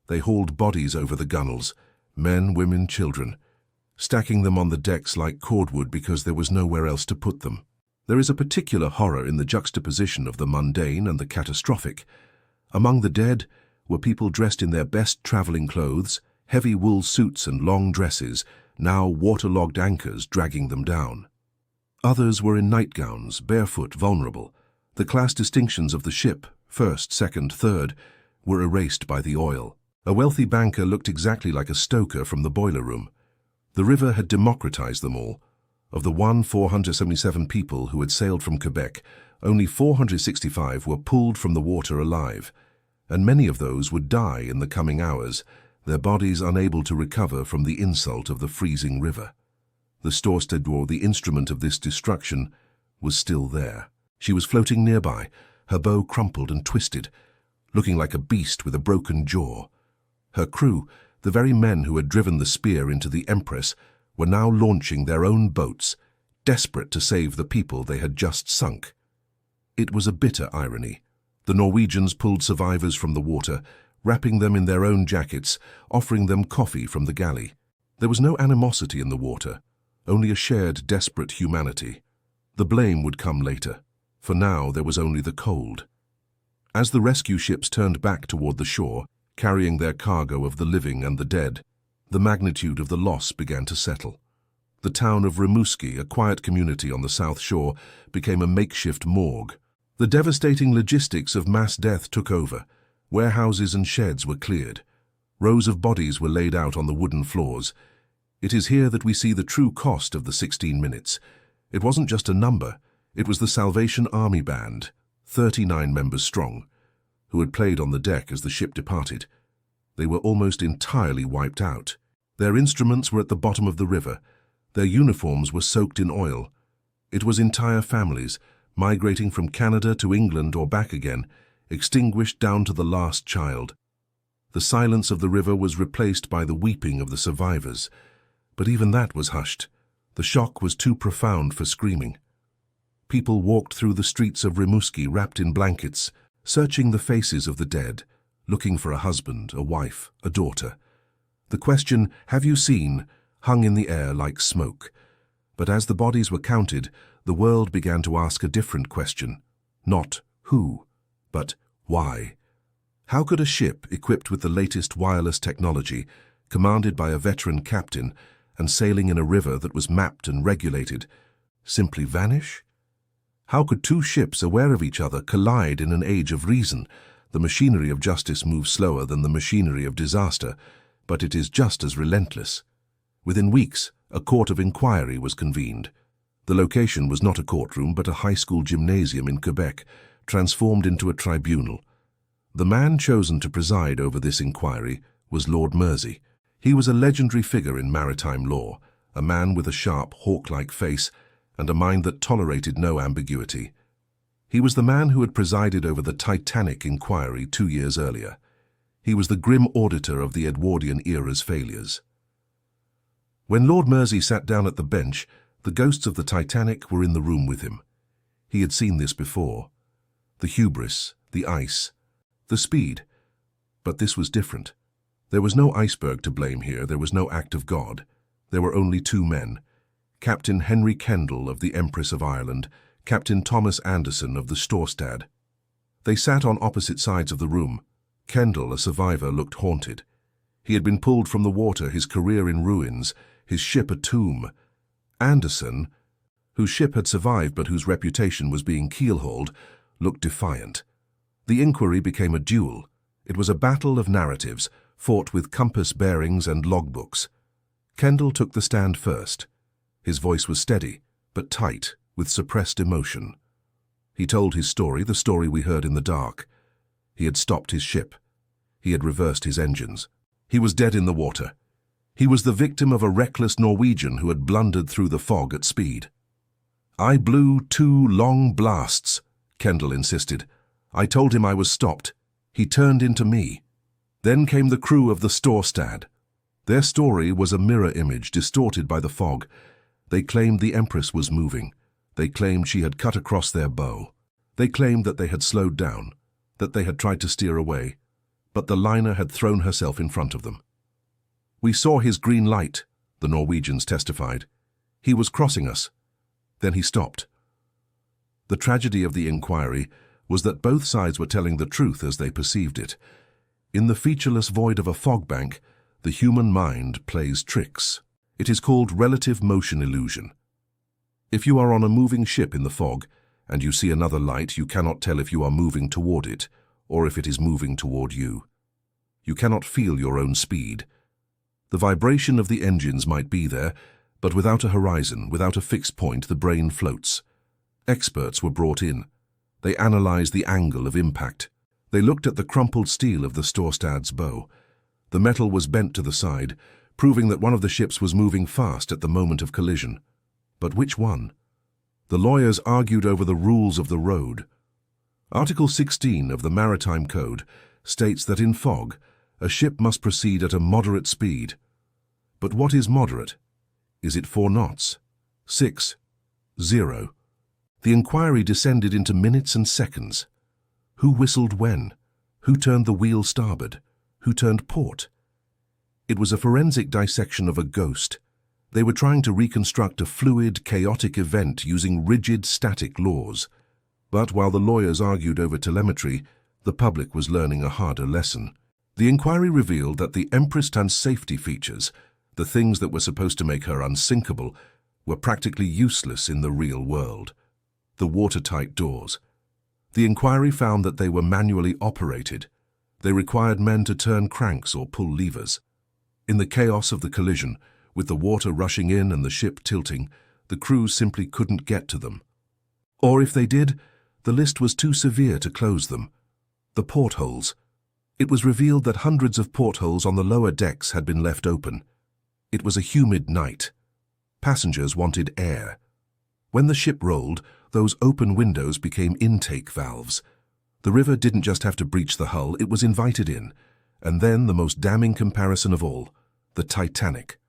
They hauled bodies over the gunwales, men, women, children, stacking them on the decks like cordwood because there was nowhere else to put them. There is a particular horror in the juxtaposition of the mundane and the catastrophic. Among the dead were people dressed in their best traveling clothes, heavy wool suits and long dresses, now waterlogged anchors dragging them down. Others were in nightgowns, barefoot, vulnerable. The class distinctions of the ship, first, second, third, were erased by the oil. A wealthy banker looked exactly like a stoker from the boiler room. The river had democratized them all. Of the 477 people who had sailed from Quebec, only 465 were pulled from the water alive, and many of those would die in the coming hours, their bodies unable to recover from the insult of the freezing river. The Storstador, the instrument of this destruction, was still there. She was floating nearby, her bow crumpled and twisted, looking like a beast with a broken jaw. Her crew, the very men who had driven the spear into the Empress, were now launching their own boats, desperate to save the people they had just sunk. It was a bitter irony. The Norwegians pulled survivors from the water, wrapping them in their own jackets, offering them coffee from the galley. There was no animosity in the water, only a shared, desperate humanity. The blame would come later. For now, there was only the cold. As the rescue ships turned back toward the shore, carrying their cargo of the living and the dead, the magnitude of the loss began to settle. The town of Rimouski, a quiet community on the south shore, became a makeshift morgue. The devastating logistics of mass death took over. Warehouses and sheds were cleared. Rows of bodies were laid out on the wooden floors. It is here that we see the true cost of the 16 minutes. It wasn't just a number. It was the Salvation Army Band, 39 members strong, who had played on the deck as the ship departed. They were almost entirely wiped out. Their instruments were at the bottom of the river. Their uniforms were soaked in oil. It was entire families, migrating from Canada to England or back again, extinguished down to the last child. The silence of the river was replaced by the weeping of the survivors. But even that was hushed. The shock was too profound for screaming. People walked through the streets of Rimouski wrapped in blankets, searching the faces of the dead, looking for a husband, a wife, a daughter. The question, "Have you seen?" hung in the air like smoke. But as the bodies were counted, the world began to ask a different question. Not who, but why. How could a ship equipped with the latest wireless technology, commanded by a veteran captain, and sailing in a river that was mapped and regulated, simply vanish? How could two ships aware of each other collide in an age of reason? The machinery of justice moves slower than the machinery of disaster, but it is just as relentless. Within weeks, a court of inquiry was convened. The location was not a courtroom but a high school gymnasium in Quebec, transformed into a tribunal. The man chosen to preside over this inquiry was Lord Mersey. He was a legendary figure in maritime law, a man with a sharp, hawk-like face and a mind that tolerated no ambiguity. He was the man who had presided over the Titanic inquiry 2 years earlier. He was the grim auditor of the Edwardian era's failures. When Lord Mersey sat down at the bench, the ghosts of the Titanic were in the room with him. He had seen this before. The hubris, the ice, the speed. But this was different. There was no iceberg to blame here, there was no act of God. There were only two men. Captain Henry Kendall of the Empress of Ireland, Captain Thomas Anderson of the Storstad. They sat on opposite sides of the room. Kendall, a survivor, looked haunted. He had been pulled from the water, his career in ruins, his ship a tomb. Anderson, whose ship had survived but whose reputation was being keelhauled, looked defiant. The inquiry became a duel. It was a battle of narratives, fought with compass bearings and logbooks. Kendall took the stand first. His voice was steady, but tight, with suppressed emotion. He told his story, the story we heard in the dark. He had stopped his ship. He had reversed his engines. He was dead in the water. He was the victim of a reckless Norwegian who had blundered through the fog at speed. "I blew 2 long blasts," Kendall insisted. "I told him I was stopped. He turned into me." Then came the crew of the Storstad. Their story was a mirror image distorted by the fog. They claimed the Empress was moving. They claimed she had cut across their bow. They claimed that they had slowed down, that they had tried to steer away, but the liner had thrown herself in front of them. "We saw his green light," the Norwegians testified. "He was crossing us." Then he stopped. The tragedy of the inquiry was that both sides were telling the truth as they perceived it. In the featureless void of a fog bank, the human mind plays tricks. It is called relative motion illusion. If you are on a moving ship in the fog, and you see another light, you cannot tell if you are moving toward it, or if it is moving toward you. You cannot feel your own speed. The vibration of the engines might be there, but without a horizon, without a fixed point, the brain floats. Experts were brought in. They analyzed the angle of impact. They looked at the crumpled steel of the Storstad's bow. The metal was bent to the side, proving that one of the ships was moving fast at the moment of collision. But which one? The lawyers argued over the rules of the road. Article 16 of the Maritime Code states that in fog, a ship must proceed at a moderate speed. But what is moderate? Is it 4 knots? 6? 0? The inquiry descended into minutes and seconds. Who whistled when? Who turned the wheel starboard? Who turned port? It was a forensic dissection of a ghost. They were trying to reconstruct a fluid, chaotic event using rigid, static laws. But while the lawyers argued over telemetry, the public was learning a harder lesson. The inquiry revealed that the Empress's safety features, the things that were supposed to make her unsinkable, were practically useless in the real world. The watertight doors. The inquiry found that they were manually operated. They required men to turn cranks or pull levers. In the chaos of the collision, with the water rushing in and the ship tilting, the crews simply couldn't get to them. Or if they did, the list was too severe to close them. The portholes. It was revealed that hundreds of portholes on the lower decks had been left open. It was a humid night. Passengers wanted air. When the ship rolled, those open windows became intake valves. The river didn't just have to breach the hull, it was invited in. And then the most damning comparison of all, the Titanic.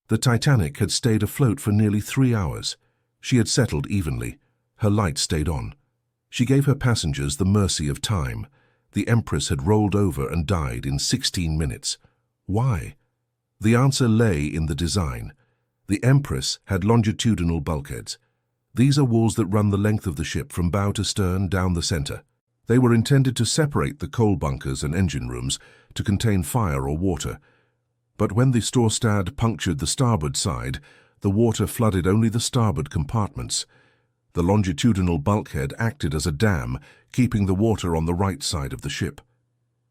The Titanic had stayed afloat for nearly 3 hours. She had settled evenly. Her light stayed on. She gave her passengers the mercy of time. The Empress had rolled over and died in 16 minutes. Why? The answer lay in the design. The Empress had longitudinal bulkheads. These are walls that run the length of the ship from bow to stern down the center. They were intended to separate the coal bunkers and engine rooms to contain fire or water. But when the Storstad punctured the starboard side, the water flooded only the starboard compartments. The longitudinal bulkhead acted as a dam, keeping the water on the right side of the ship.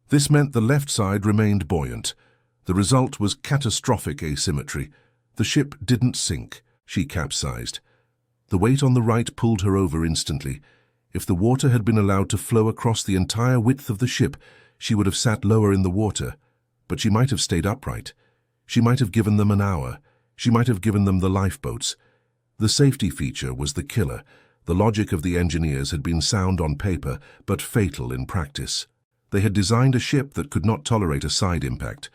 This meant the left side remained buoyant. The result was catastrophic asymmetry. The ship didn't sink. She capsized. The weight on the right pulled her over instantly. If the water had been allowed to flow across the entire width of the ship, she would have sat lower in the water. But she might have stayed upright. She might have given them an hour. She might have given them the lifeboats. The safety feature was the killer. The logic of the engineers had been sound on paper, but fatal in practice. They had designed a ship that could not tolerate a side impact.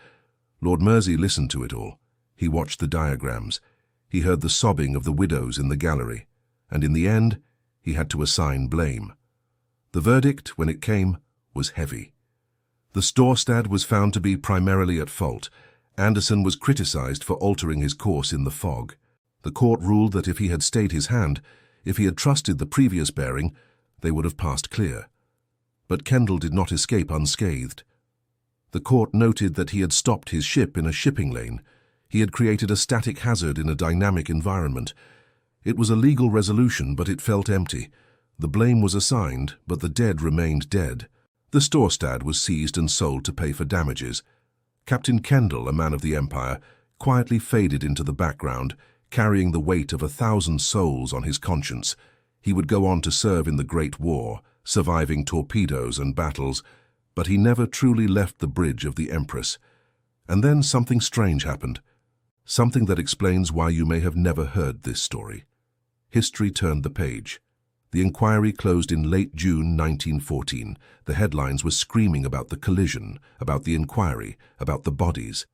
Lord Mersey listened to it all. He watched the diagrams. He heard the sobbing of the widows in the gallery. And in the end, he had to assign blame. The verdict, when it came, was heavy. The Storstad was found to be primarily at fault. Anderson was criticized for altering his course in the fog. The court ruled that if he had stayed his hand, if he had trusted the previous bearing, they would have passed clear. But Kendall did not escape unscathed. The court noted that he had stopped his ship in a shipping lane. He had created a static hazard in a dynamic environment. It was a legal resolution, but it felt empty. The blame was assigned, but the dead remained dead. The Storstad was seized and sold to pay for damages. Captain Kendall, a man of the Empire, quietly faded into the background, carrying the weight of 1,000 souls on his conscience. He would go on to serve in the Great War, surviving torpedoes and battles, but he never truly left the bridge of the Empress. And then something strange happened. Something that explains why you may have never heard this story. History turned the page. The inquiry closed in late June 1914. The headlines were screaming about the collision, about the inquiry, about the bodies.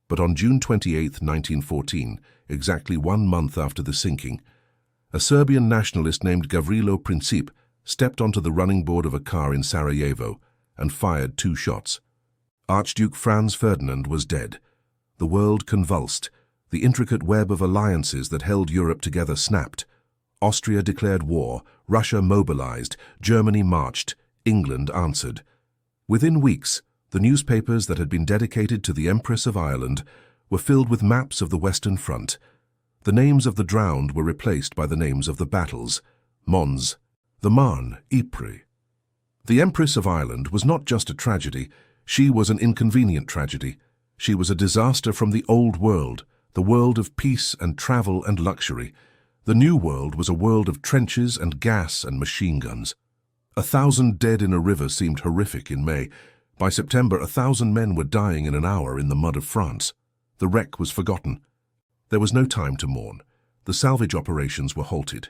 But on June 28, 1914, exactly 1 month after the sinking, a Serbian nationalist named Gavrilo Princip stepped onto the running board of a car in Sarajevo and fired 2 shots. Archduke Franz Ferdinand was dead. The world convulsed. The intricate web of alliances that held Europe together snapped. Austria declared war, Russia mobilized, Germany marched, England answered. Within weeks, the newspapers that had been dedicated to the Empress of Ireland were filled with maps of the Western Front. The names of the drowned were replaced by the names of the battles: Mons, the Marne, Ypres. The Empress of Ireland was not just a tragedy, she was an inconvenient tragedy. She was a disaster from the old world, the world of peace and travel and luxury. The new world was a world of trenches and gas and machine guns. 1,000 dead in a river seemed horrific in May. By September, 1,000 men were dying in an hour in the mud of France. The wreck was forgotten. There was no time to mourn. The salvage operations were halted.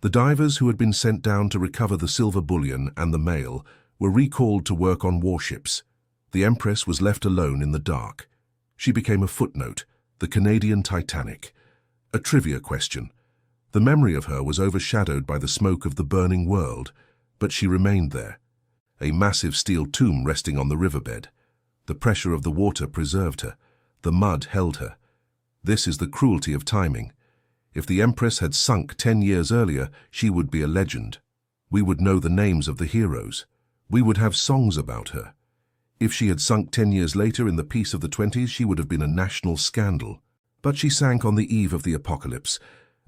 The divers who had been sent down to recover the silver bullion and the mail were recalled to work on warships. The Empress was left alone in the dark. She became a footnote, the Canadian Titanic. A trivia question. The memory of her was overshadowed by the smoke of the burning world, but she remained there. A massive steel tomb resting on the riverbed. The pressure of the water preserved her. The mud held her. This is the cruelty of timing. If the Empress had sunk 10 years earlier, she would be a legend. We would know the names of the heroes. We would have songs about her. If she had sunk 10 years later in the peace of the 20s, she would have been a national scandal. But she sank on the eve of the apocalypse,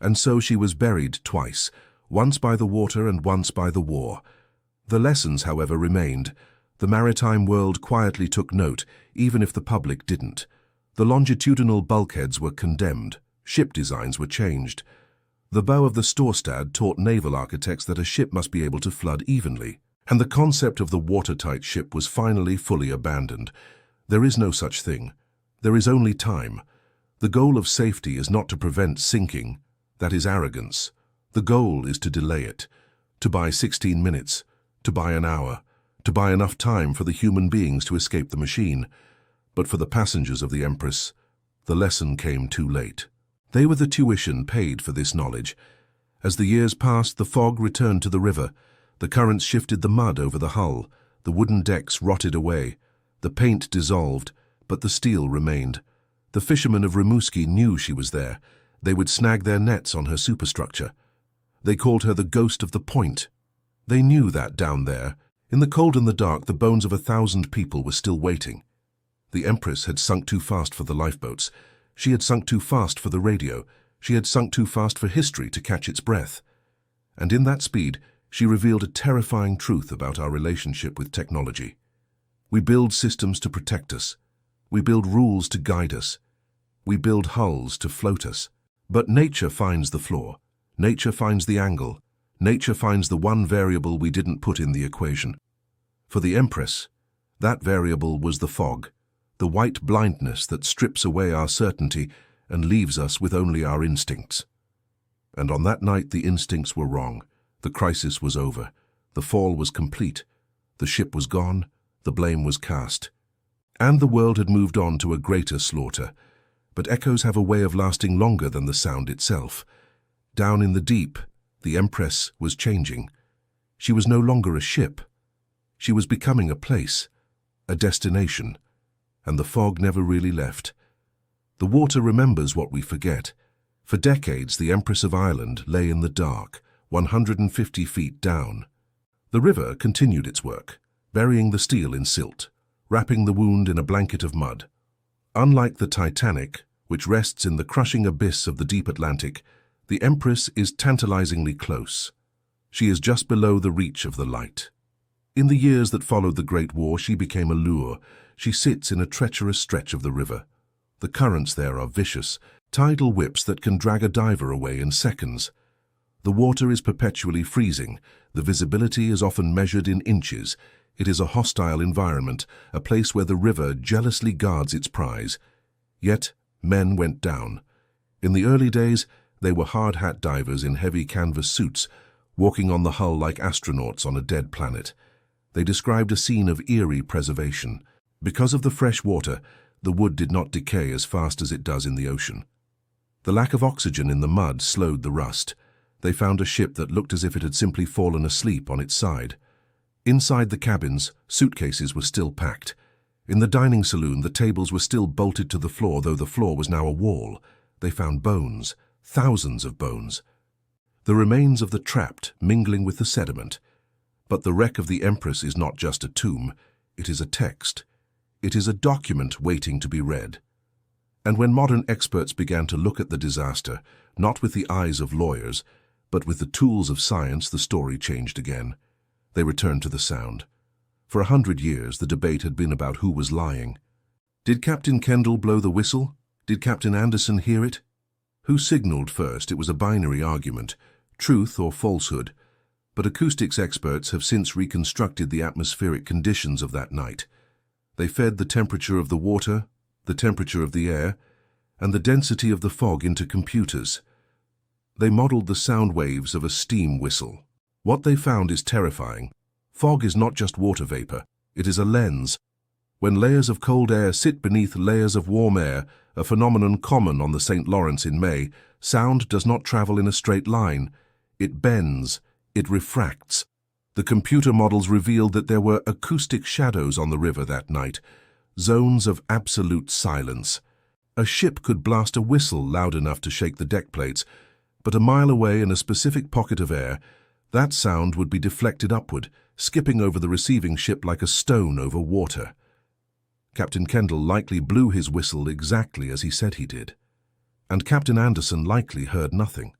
and so she was buried twice, once by the water and once by the war. The lessons, however, remained. The maritime world quietly took note, even if the public didn't. The longitudinal bulkheads were condemned. Ship designs were changed. The bow of the Storstad taught naval architects that a ship must be able to flood evenly. And the concept of the watertight ship was finally fully abandoned. There is no such thing. There is only time. The goal of safety is not to prevent sinking. That is arrogance. The goal is to delay it, to buy 16 minutes, to buy an hour, to buy enough time for the human beings to escape the machine. But for the passengers of the Empress, The lesson came too late. They were the tuition paid for this knowledge. As the years passed, the fog returned to the river. The currents shifted the mud over the hull. The wooden decks rotted away. The paint dissolved, but the steel remained. The fishermen of Rimouski knew she was there. They would snag their nets on her superstructure. They called her the ghost of the point. They knew that down there, in the cold and the dark, the bones of 1,000 people were still waiting. The Empress had sunk too fast for the lifeboats. She had sunk too fast for the radio. She had sunk too fast for history to catch its breath. And in that speed, she revealed a terrifying truth about our relationship with technology. We build systems to protect us. We build rules to guide us. We build hulls to float us. But nature finds the flaw. Nature finds the angle. Nature finds the one variable we didn't put in the equation. For the Empress, that variable was the fog, the white blindness that strips away our certainty and leaves us with only our instincts. And on that night the instincts were wrong. The crisis was over. The fall was complete. The ship was gone. The blame was cast. And the world had moved on to a greater slaughter. But echoes have a way of lasting longer than the sound itself. Down in the deep, the Empress was changing. She was no longer a ship. She was becoming a place, a destination, and the fog never really left. The water remembers what we forget. For decades, the Empress of Ireland lay in the dark, 150 feet down. The river continued its work, burying the steel in silt, wrapping the wound in a blanket of mud. Unlike the Titanic, which rests in the crushing abyss of the deep Atlantic, the Empress is tantalizingly close. She is just below the reach of the light. In the years that followed the Great War, she became a lure. She sits in a treacherous stretch of the river. The currents there are vicious, tidal whips that can drag a diver away in seconds. The water is perpetually freezing. The visibility is often measured in inches. It is a hostile environment, a place where the river jealously guards its prize. Yet, men went down. In the early days, they were hard-hat divers in heavy canvas suits, walking on the hull like astronauts on a dead planet. They described a scene of eerie preservation. Because of the fresh water, the wood did not decay as fast as it does in the ocean. The lack of oxygen in the mud slowed the rust. They found a ship that looked as if it had simply fallen asleep on its side. Inside the cabins, suitcases were still packed. In the dining saloon, the tables were still bolted to the floor, though the floor was now a wall. They found bones. Thousands of bones. The remains of the trapped mingling with the sediment. But the wreck of the Empress is not just a tomb, it is a text. It is a document waiting to be read. And when modern experts began to look at the disaster, not with the eyes of lawyers, but with the tools of science, the story changed again. They returned to the sound. For 100 years, the debate had been about who was lying. Did Captain Kendall blow the whistle? Did Captain Anderson hear it? Who signaled first? It was a binary argument, truth or falsehood. But acoustics experts have since reconstructed the atmospheric conditions of that night. They fed the temperature of the water, the temperature of the air, and the density of the fog into computers. They modeled the sound waves of a steam whistle. What they found is terrifying. Fog is not just water vapor, it is a lens. When layers of cold air sit beneath layers of warm air, a phenomenon common on the St. Lawrence in May, sound does not travel in a straight line. It bends, it refracts. The computer models revealed that there were acoustic shadows on the river that night, zones of absolute silence. A ship could blast a whistle loud enough to shake the deck plates, but a mile away in a specific pocket of air, that sound would be deflected upward, skipping over the receiving ship like a stone over water. Captain Kendall likely blew his whistle exactly as he said he did. And Captain Anderson likely heard nothing.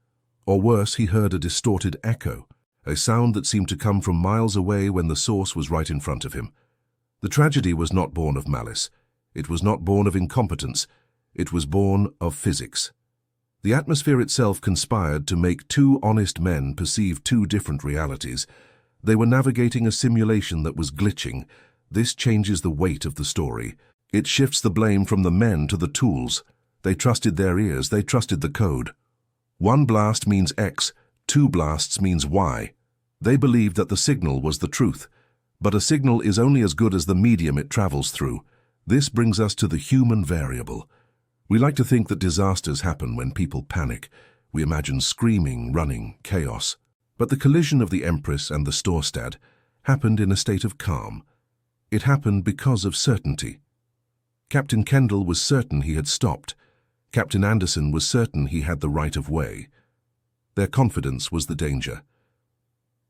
Or worse, he heard a distorted echo, a sound that seemed to come from miles away when the source was right in front of him. The tragedy was not born of malice. It was not born of incompetence. It was born of physics. The atmosphere itself conspired to make two honest men perceive two different realities. They were navigating a simulation that was glitching. This changes the weight of the story. It shifts the blame from the men to the tools. They trusted their ears, they trusted the code. One blast means X, two blasts means Y. They believed that the signal was the truth. But a signal is only as good as the medium it travels through. This brings us to the human variable. We like to think that disasters happen when people panic. We imagine screaming, running, chaos. But the collision of the Empress and the Storstad happened in a state of calm. It happened because of certainty. Captain Kendall was certain he had stopped. Captain Anderson was certain he had the right of way. Their confidence was the danger.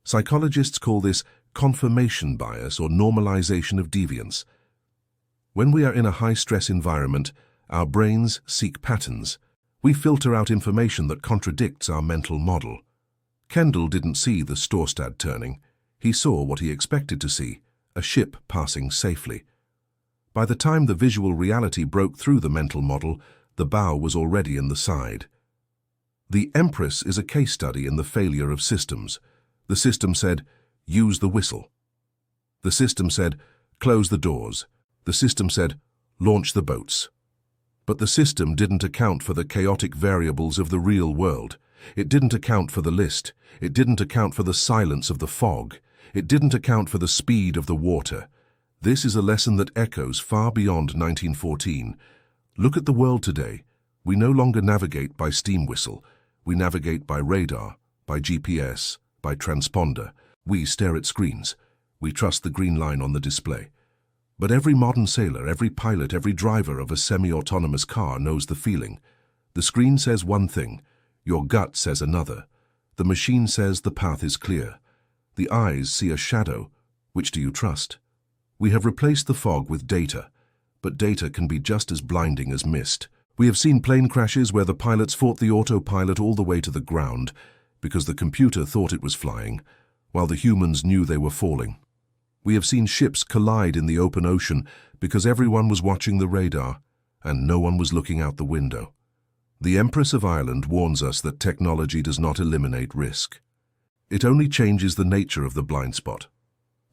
Psychologists call this confirmation bias or normalization of deviance. When we are in a high-stress environment, our brains seek patterns. We filter out information that contradicts our mental model. Kendall didn't see the Storstad turning. He saw what he expected to see, a ship passing safely. By the time the visual reality broke through the mental model, the bow was already in the side. The Empress is a case study in the failure of systems. The system said, use the whistle. The system said, close the doors. The system said, launch the boats. But the system didn't account for the chaotic variables of the real world. It didn't account for the list. It didn't account for the silence of the fog. It didn't account for the speed of the water. This is a lesson that echoes far beyond 1914. Look at the world today. We no longer navigate by steam whistle. We navigate by radar, by GPS, by transponder. We stare at screens. We trust the green line on the display. But every modern sailor, every pilot, every driver of a semi-autonomous car knows the feeling. The screen says one thing. Your gut says another. The machine says the path is clear. The eyes see a shadow. Which do you trust? We have replaced the fog with data, but data can be just as blinding as mist. We have seen plane crashes where the pilots fought the autopilot all the way to the ground because the computer thought it was flying, while the humans knew they were falling. We have seen ships collide in the open ocean because everyone was watching the radar and no one was looking out the window. The Empress of Ireland warns us that technology does not eliminate risk. It only changes the nature of the blind spot.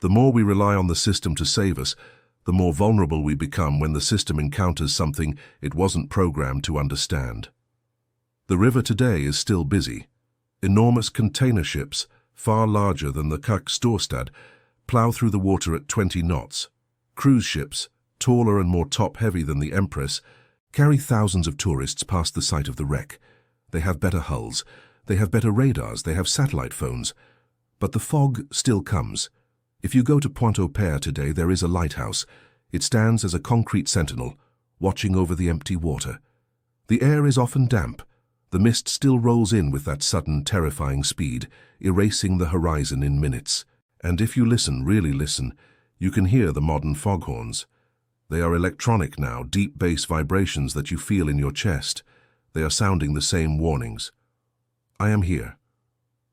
The more we rely on the system to save us, the more vulnerable we become when the system encounters something it wasn't programmed to understand. The river today is still busy. Enormous container ships, far larger than the Kuk Storstad, plow through the water at 20 knots. Cruise ships, taller and more top-heavy than the Empress, carry thousands of tourists past the site of the wreck. They have better hulls, they have better radars, they have satellite phones. But the fog still comes. If you go to Pointe-au-Père today, there is a lighthouse. It stands as a concrete sentinel, watching over the empty water. The air is often damp. The mist still rolls in with that sudden, terrifying speed, erasing the horizon in minutes. And if you listen, really listen, you can hear the modern foghorns. They are electronic now, deep bass vibrations that you feel in your chest. They are sounding the same warnings. I am here.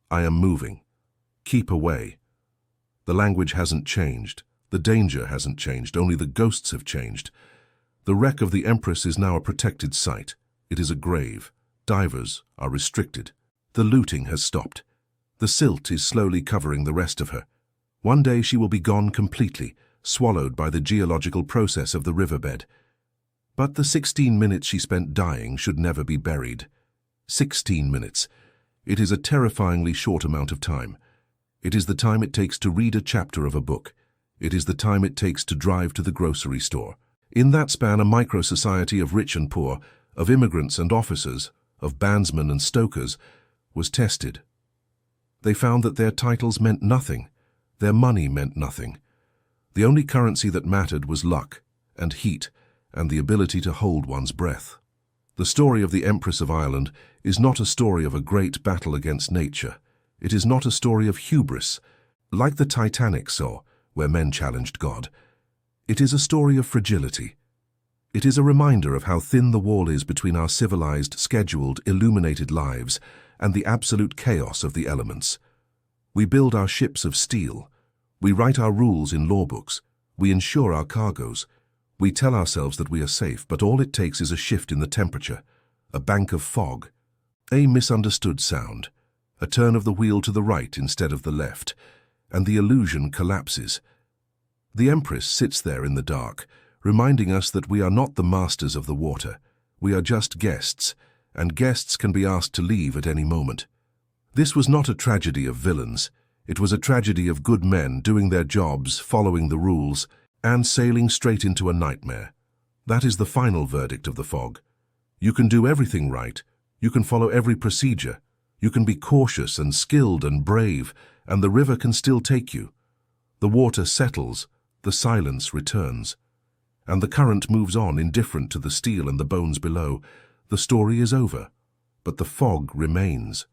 I am moving. Keep away. The language hasn't changed. The danger hasn't changed. Only the ghosts have changed. The wreck of the Empress is now a protected site. It is a grave. Divers are restricted. The looting has stopped. The silt is slowly covering the rest of her. One day she will be gone completely, swallowed by the geological process of the riverbed. But the 16 minutes she spent dying should never be buried. 16 minutes. It is a terrifyingly short amount of time. It is the time it takes to read a chapter of a book. It is the time it takes to drive to the grocery store. In that span, a micro-society of rich and poor, of immigrants and officers, of bandsmen and stokers, was tested. They found that their titles meant nothing. Their money meant nothing. The only currency that mattered was luck and heat and the ability to hold one's breath. The story of the Empress of Ireland is not a story of a great battle against nature. It is not a story of hubris, like the Titanic saw, where men challenged God. It is a story of fragility. It is a reminder of how thin the wall is between our civilized, scheduled, illuminated lives and the absolute chaos of the elements. We build our ships of steel. We write our rules in law books. We insure our cargoes. We tell ourselves that we are safe, but all it takes is a shift in the temperature, a bank of fog, a misunderstood sound, a turn of the wheel to the right instead of the left, and the illusion collapses. The Empress sits there in the dark, reminding us that we are not the masters of the water. We are just guests, and guests can be asked to leave at any moment. This was not a tragedy of villains. It was a tragedy of good men doing their jobs, following the rules, and sailing straight into a nightmare. That is the final verdict of the fog. You can do everything right. You can follow every procedure. You can be cautious and skilled and brave, and the river can still take you. The water settles, the silence returns, and the current moves on indifferent to the steel and the bones below. The story is over, but the fog remains.